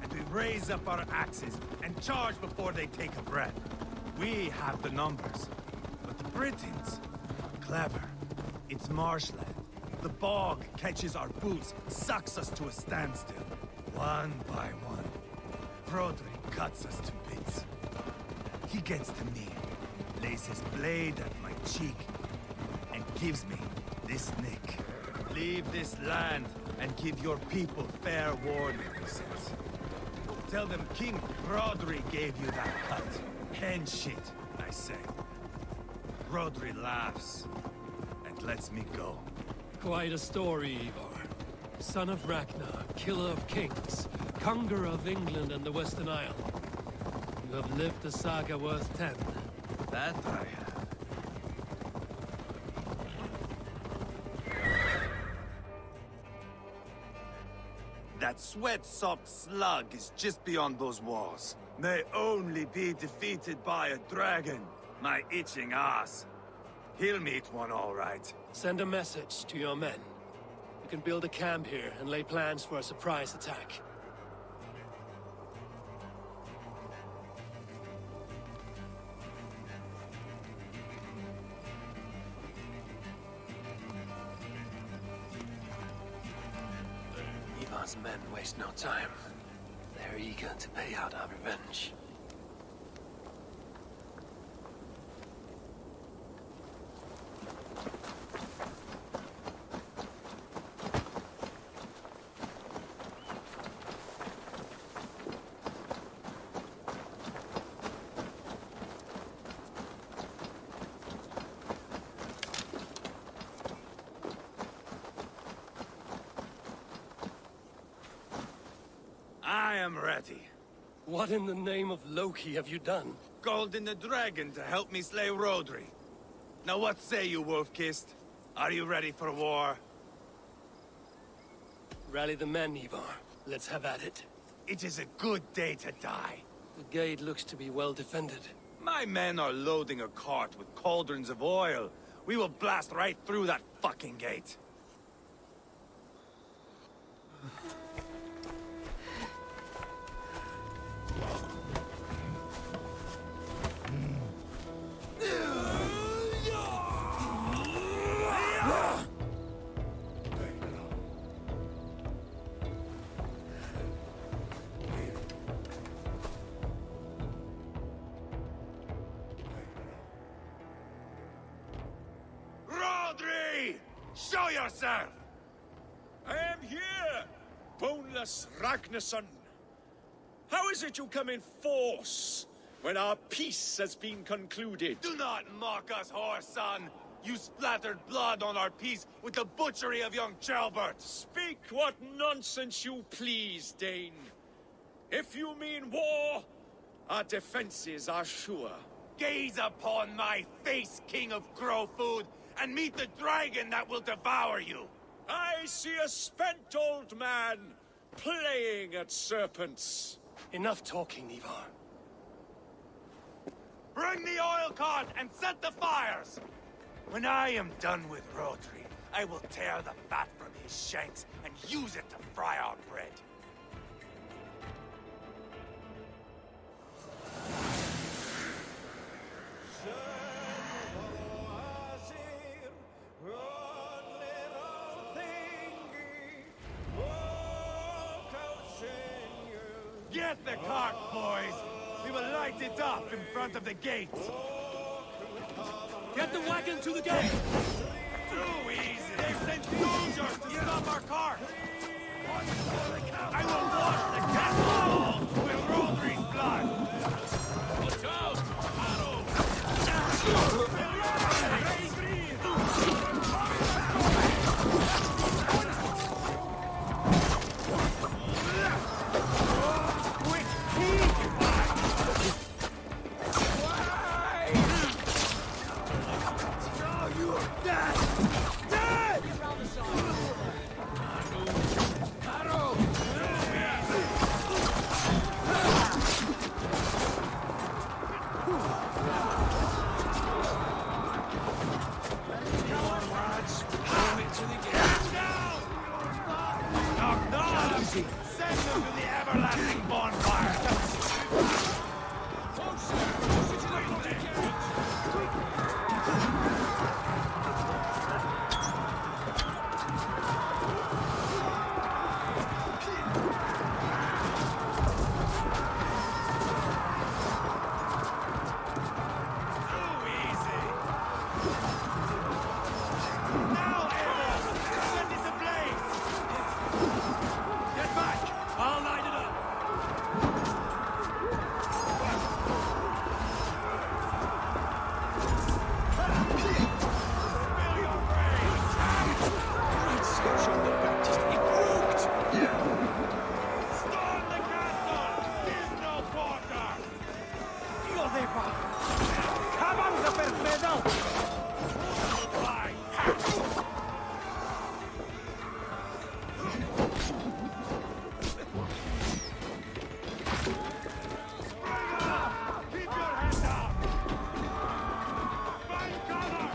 And we raise up our axes and charge before they take a breath. We have the numbers. But the Britons, clever. It's marshland. The bog catches our boots, sucks us to a standstill. One by one, Rodri cuts us to bits. He gets to me, lays his blade at my cheek, and gives me this nick. "Leave this land and give your people fair warning," he says. Tell them King Rodri gave you that cut. Hen shit, I say. Rodri laughs and lets me go. Quite a story, Ivar. Son of Ragnar, killer of kings, conqueror of England and the Western Isle. You have lived a saga worth 10. That I have. That sweat-socked slug is just beyond those walls. May only be defeated by a dragon. My itching ass. He'll meet one all right. Send a message to your men. You can build a camp here and lay plans for a surprise attack. Ivar's men waste no time. They're eager to pay out our revenge. I am ready. What in the name of Loki have you done? Called in the dragon to help me slay Rodri. Now what say you, Wolf-Kissed? Are you ready for war? Rally the men, Ivar. Let's have at it. It is a good day to die. The gate looks to be well defended. My men are loading a cart with cauldrons of oil. We will blast right through that fucking gate. Rodri! Show yourself! I am here, boneless Ragnarsson. How is it you come in force when our peace has been concluded? Do not mock us, whoreson! You splattered blood on our peace with the butchery of young Chalbert! Speak what nonsense you please, Dane. If you mean war, our defenses are sure. Gaze upon my face, King of Crow Food, and meet the dragon that will devour you! I see a spent old man playing at serpents. Enough talking, Ivar. Bring the oil cart and set the fires! When I am done with Rodri, I will tear the fat from his shanks and use it to fry our bread. Get the cart, boys! We will light it up in front of the gate! Get the wagon to the gate! Too easy! They've sent soldiers to stop our cart! I will wash the castle with Rodri's blood! Watch out! Send them to the everlasting bonfire! I'll light it up! Storm the castle! Is no quarter! Dio de pa! Cavalca per pedal! Keep your head down! Find cover!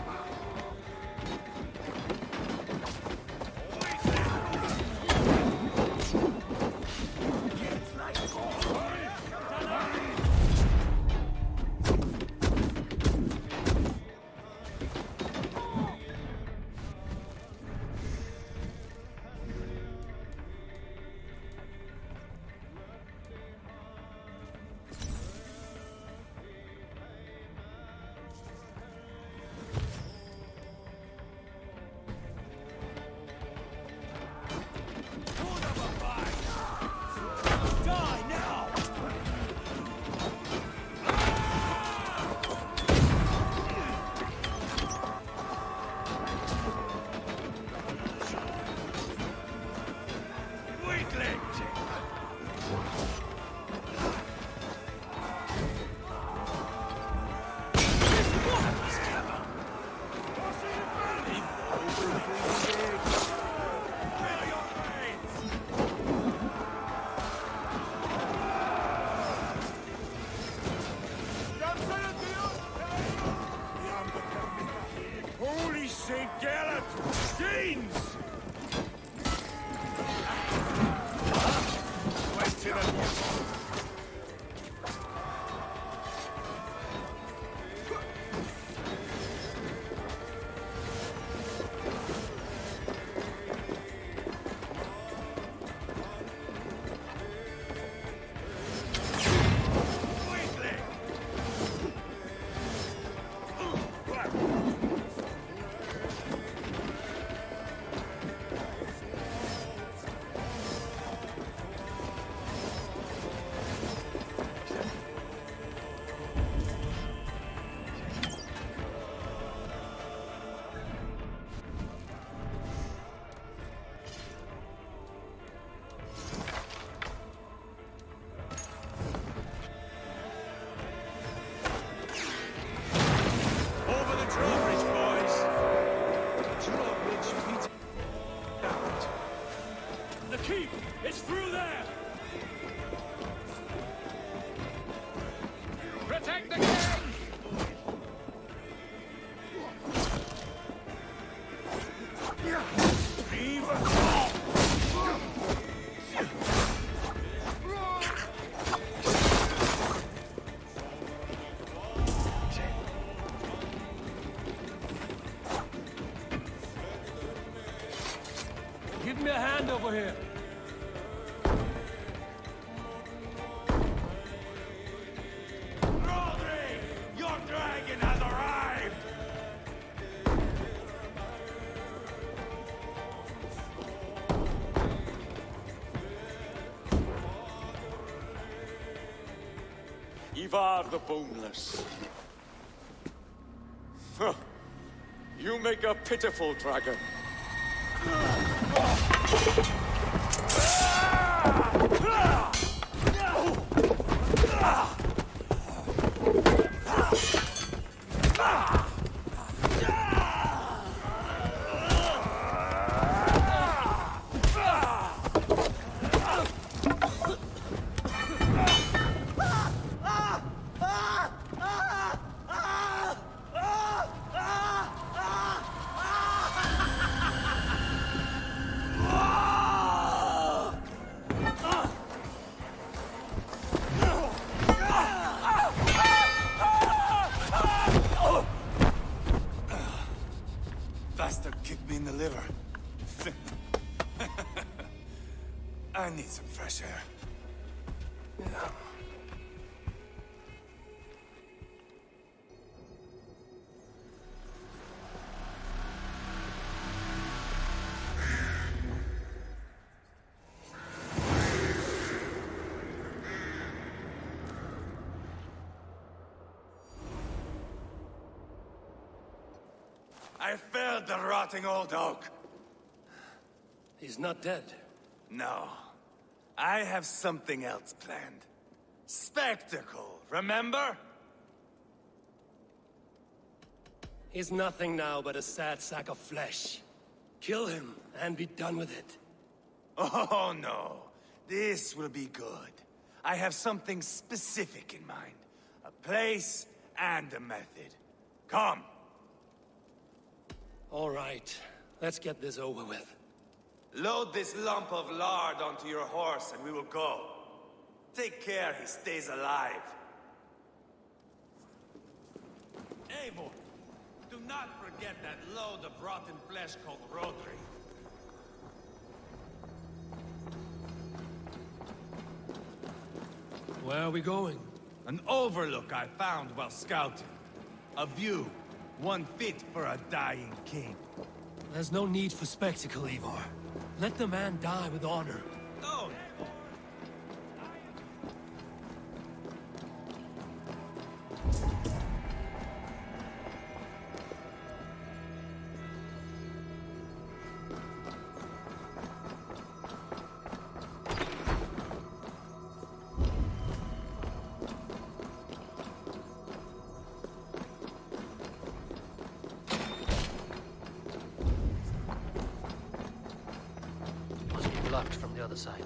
Holy St. Gallant! Stains! Wait till over the drawbridge, boys! The drawbridge meets out. The keep is through there! Protect the king! Leave us all! Give me a hand over here. Rodri! Your dragon has arrived! Ivar the Boneless. Huh. You make a pitiful dragon. Bastard kicked me in the liver. I need some fresh air. Yeah. I felled the rotting old oak. He's not dead. No. I have something else planned. Spectacle, remember? He's nothing now but a sad sack of flesh. Kill him and be done with it. Oh no. This will be good. I have something specific in mind. A place and a method. Come. All right. Let's get this over with. Load this lump of lard onto your horse and we will go. Take care he stays alive. Eivor, do not forget that load of rotten flesh called Rodri. Where are we going? An overlook I found while scouting. A view, one fit for a dying king. There's no need for spectacle, Eivor. Let the man die with honor. Oh, Must be blocked from the other side.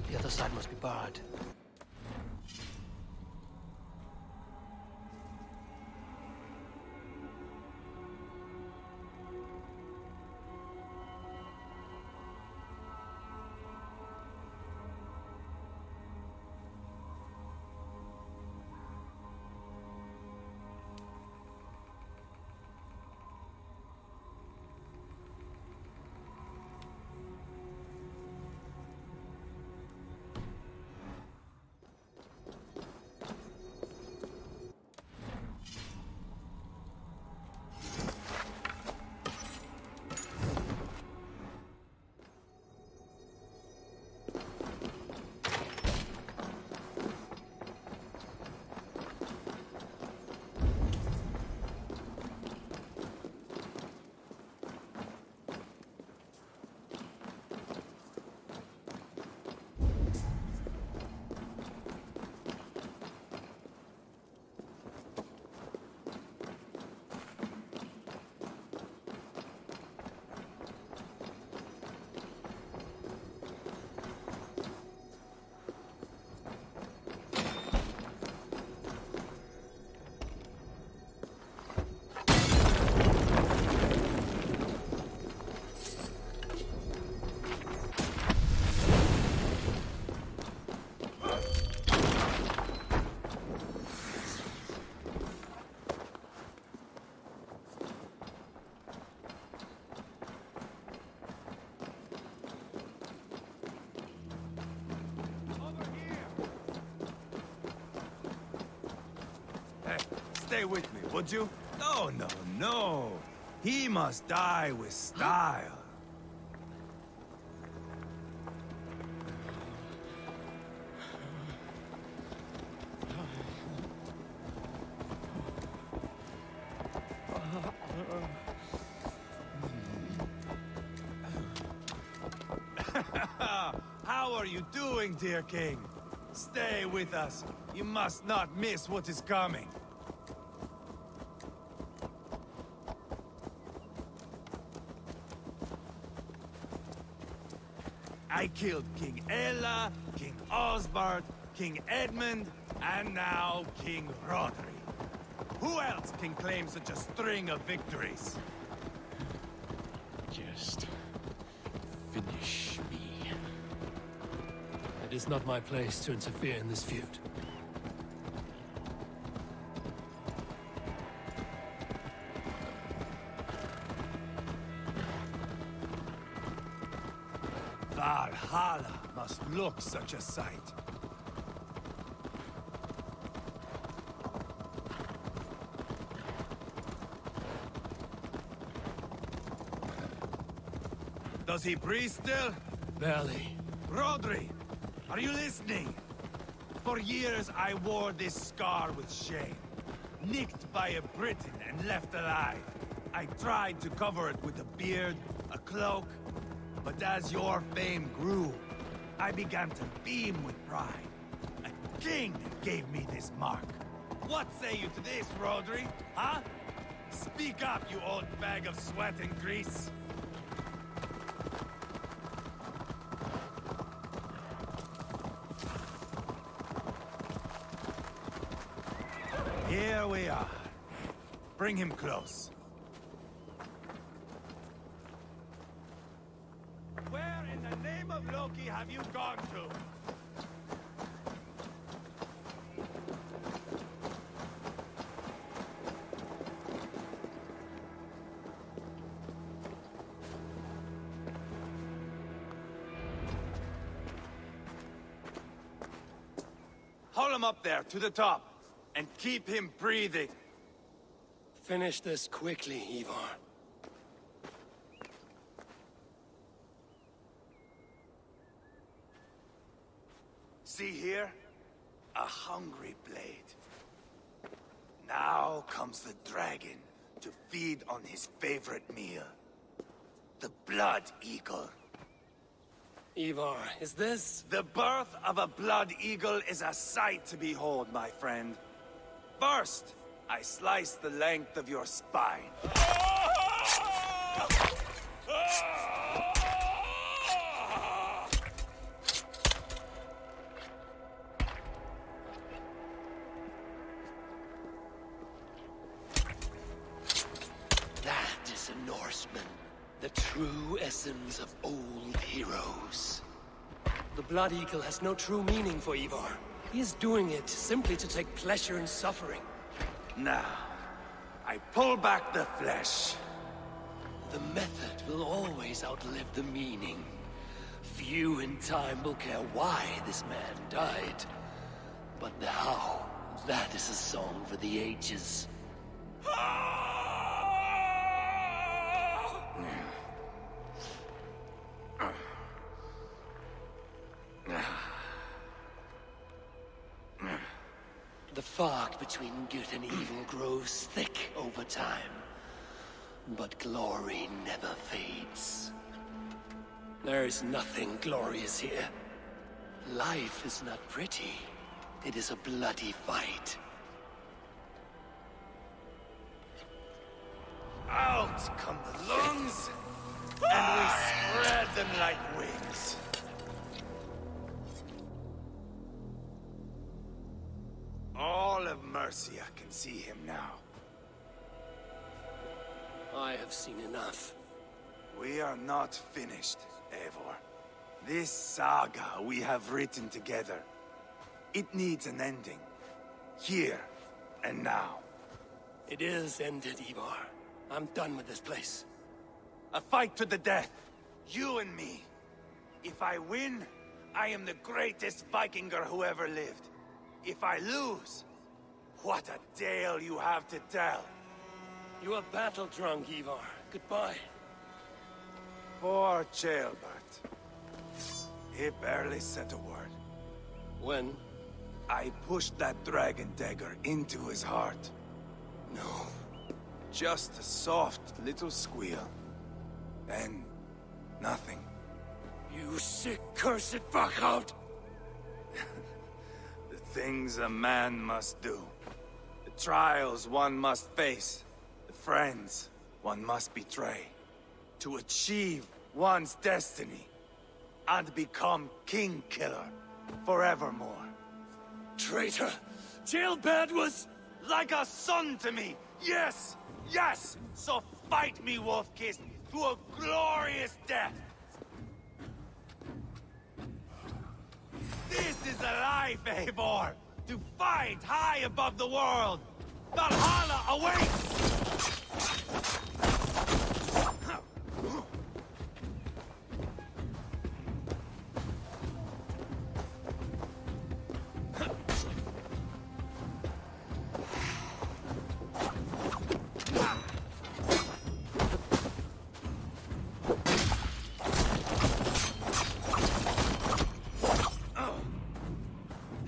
The other side must be barred. stay with me, would you? No, no, no. He must die with style. How are you doing, dear king? Stay with us. You must not miss what is coming. I killed King Ella, King Osbert, King Edmund, and now King Rodri. Who else can claim such a string of victories? Just finish me. It is not my place to interfere in this feud. Valhalla must look such a sight. Does he breathe still? Barely. Rodri, are you listening? For years I wore this scar with shame. Nicked by a Briton and left alive. I tried to cover it with a beard, a cloak, but as your fame grew, I began to beam with pride. A king gave me this mark. What say you to this, Rodri? Huh? Speak up, you old bag of sweat and grease. Here we are. Bring him close. Where in the name of Loki have you gone to? Haul him up there, to the top, and keep him breathing. Finish this quickly, Ivar. See here? A hungry blade. Now comes the dragon to feed on his favorite meal. The blood eagle. Ivar, is this? The birth of a blood eagle is a sight to behold, my friend. First, I slice the length of your spine. That is a Norseman. The true essence of old heroes. The Blood Eagle has no true meaning for Ivar. He is doing it simply to take pleasure in suffering. Now, I pull back the flesh. The method will always outlive the meaning. Few in time will care why this man died. But the how, that is a song for the ages. The fog between good and evil grows thick over time. But glory never fades. There is nothing glorious here. Life is not pretty. It is a bloody fight. Out come the lungs, and we spread them like wings. All of Mercia can see him now. I have seen enough. We are not finished, Eivor. This saga we have written together, it needs an ending. Here and now. It is ended, Ivar. I'm done with this place. A fight to the death. You and me. If I win, I am the greatest Vikinger who ever lived. If I lose, What a tale you have to tell! You are battle-drunk, Ivar. Goodbye. Poor Ceolbert. He barely said a word. When? I pushed that dragon dagger into his heart. No. Just a soft little squeal. Then, nothing. You sick, cursed fuck-out! The things a man must do. The trials one must face. The friends one must betray. To achieve one's destiny. And become King Killer forevermore. Traitor! Ceolbert was... like a son to me! Yes! Yes! So fight me, Wolf-Kissed, to a glorious death! This is a life, Eivor! To fight high above the world! Valhalla awaits!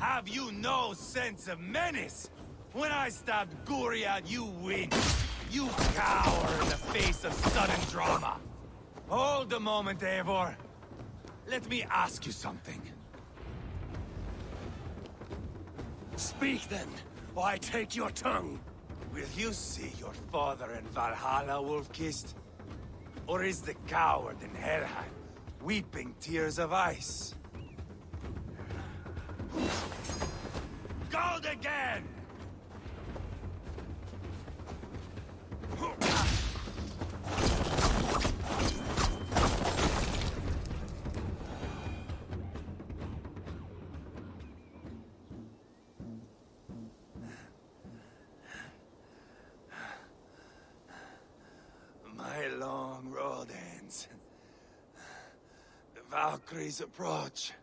Have you no sense of menace? When I stabbed Guriad, you winced. You cower in the face of sudden drama. Hold a moment, Eivor. Let me ask you something. Speak then, or I take your tongue. Will you see your father in Valhalla, Wolf-Kissed? Or is the coward in Helheim weeping tears of ice? Gold again! My long road ends. The Valkyries approach.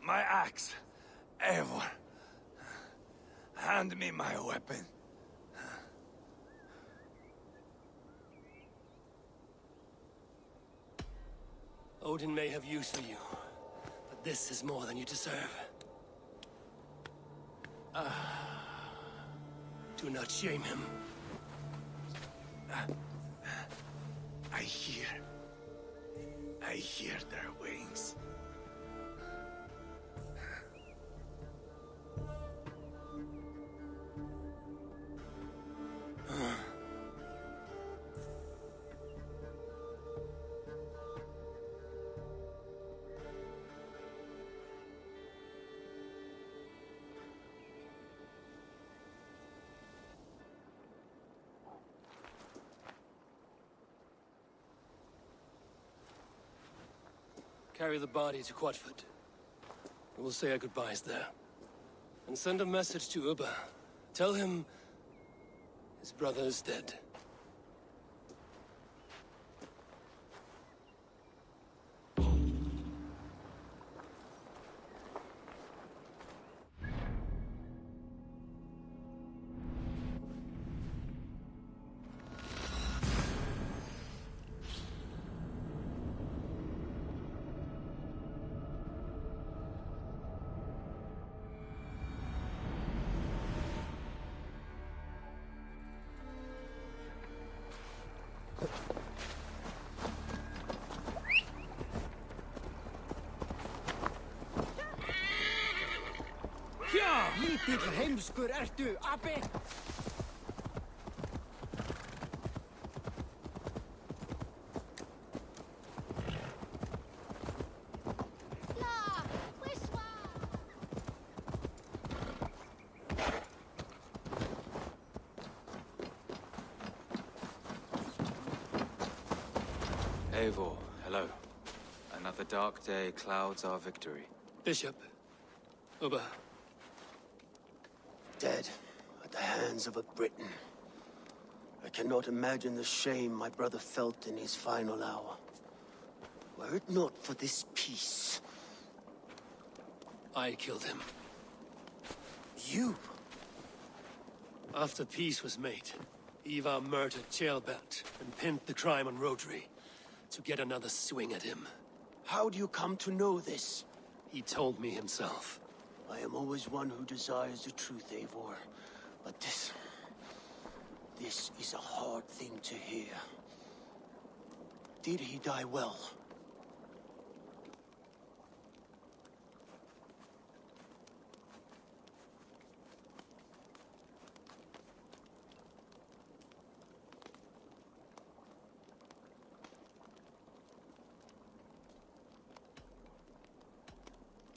My axe, Eivor. Hand me my weapon. Odin may have use for you, but this is more than you deserve. Do not shame him. I hear their wings. Carry the body to Quatford. We'll say our goodbyes there. And send a message to Ubba. Tell him his brother is dead. Ja, lítill heimskur ertu, abi! Eivor, hello. Another dark day clouds our victory. Bishop. Ubba. Dead at the hands of a Briton. I cannot imagine the shame my brother felt in his final hour. Were it not for this peace, I killed him. You? After peace was made, Ivar murdered Ceolbert and pinned the crime on Rodri to get another swing at him. How do you come to know this? He told me himself. I am always one who desires the truth, Eivor. But this is a hard thing to hear. Did he die well?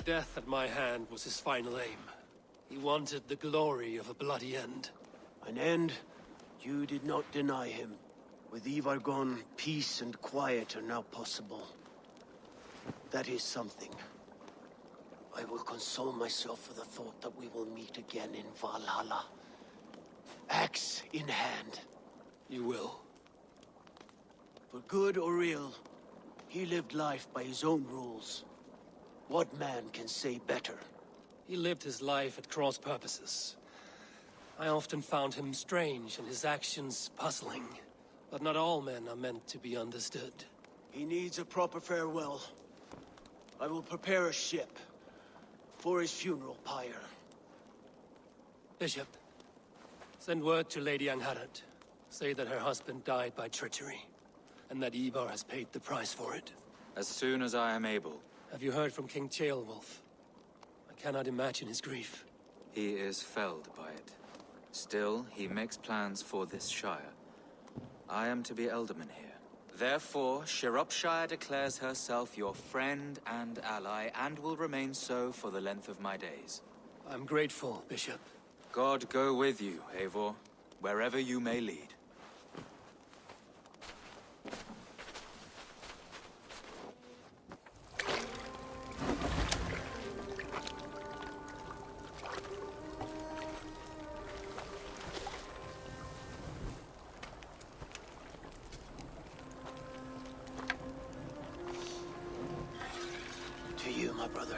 Death at my hand was his final aim. He wanted the glory of a bloody end. An end you did not deny him. With Ivar gone, peace and quiet are now possible. That is something. I will console myself for the thought that we will meet again in Valhalla. Axe in hand. You will. For good or ill, he lived life by his own rules. What man can say better? He lived his life at cross purposes. I often found him strange and his actions puzzling. But not all men are meant to be understood. He needs a proper farewell. I will prepare a ship for his funeral pyre. Bishop, send word to Lady Angharad. Say that her husband died by treachery, and that Ivar has paid the price for it. As soon as I am able. Have you heard from King Ceolwulf? I cannot imagine his grief. He is felled by it. Still, he makes plans for this shire. I am to be Elderman here. Therefore, Sciropescire declares herself your friend and ally, and will remain so for the length of my days. I'm grateful, Bishop. God go with you, Eivor, wherever you may lead. To you, my brother.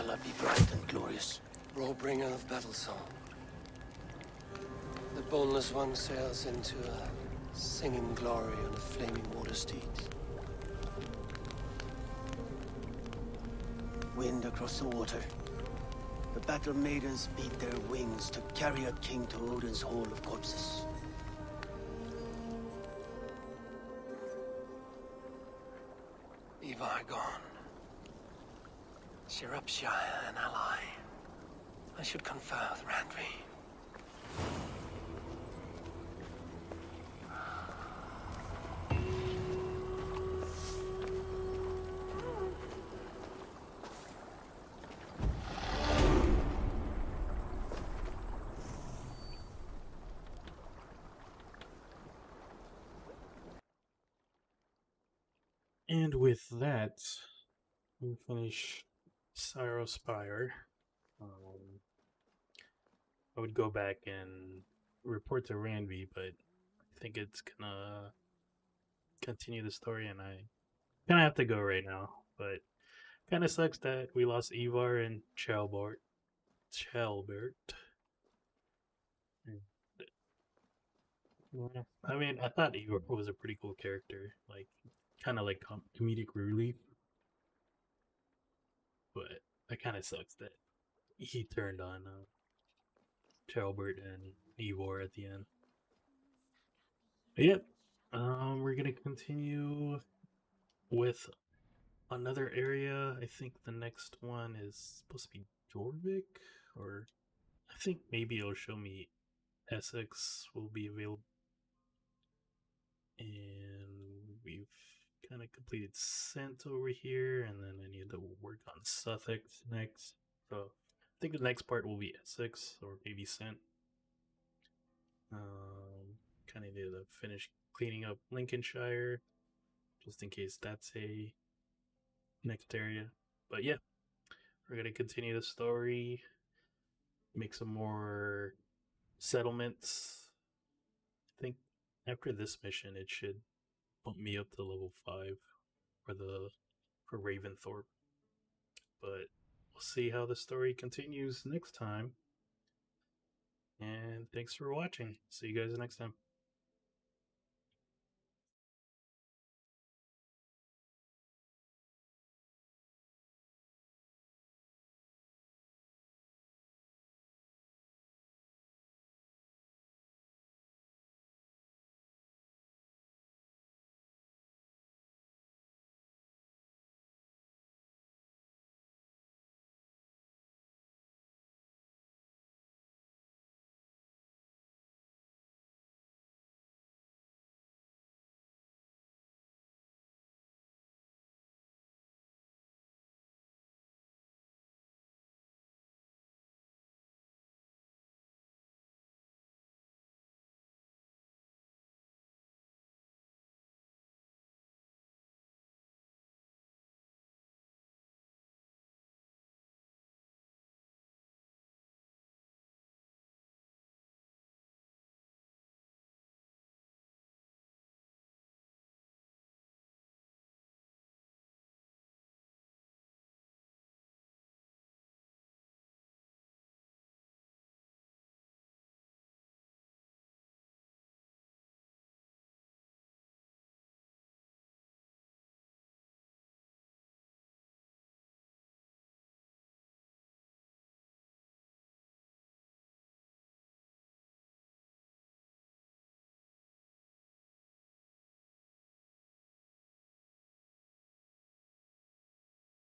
Allah be bright and glorious. Roll-bringer of battle song. The boneless one sails into a singing glory on a flaming water steed. Wind across the water. The battle maidens beat their wings to carry a king to Odin's Hall of Corpses. Ivar gone. Sciropescire an ally. I should confer with Randvi. And with that, we finish Sciropescire. I would go back and report to Randvi, but I think it's gonna continue the story, and I kind of have to go right now. But kind of sucks that we lost Ivar and Ceolbert. Yeah. I mean, I thought Ivar was a pretty cool character, like kind of like comedic relief. But it kind of sucks that he turned on Ceolbert and Eivor at the end. But yep, we're gonna continue with another area. I think the next one is supposed to be Jorvik, or I think maybe it'll show me Essex will be available. And we've kind of completed Scent over here, and then I need to work on Sussex next. So I think the next part will be Essex, or maybe Scent. Kind of need to finish cleaning up Lincolnshire, just in case that's a next area. But yeah, we're gonna continue the story, make some more settlements. I think after this mission, it should bump me up to level 5 for Raventhorpe. see how the story continues next time. And thanks for watching. See you guys next time.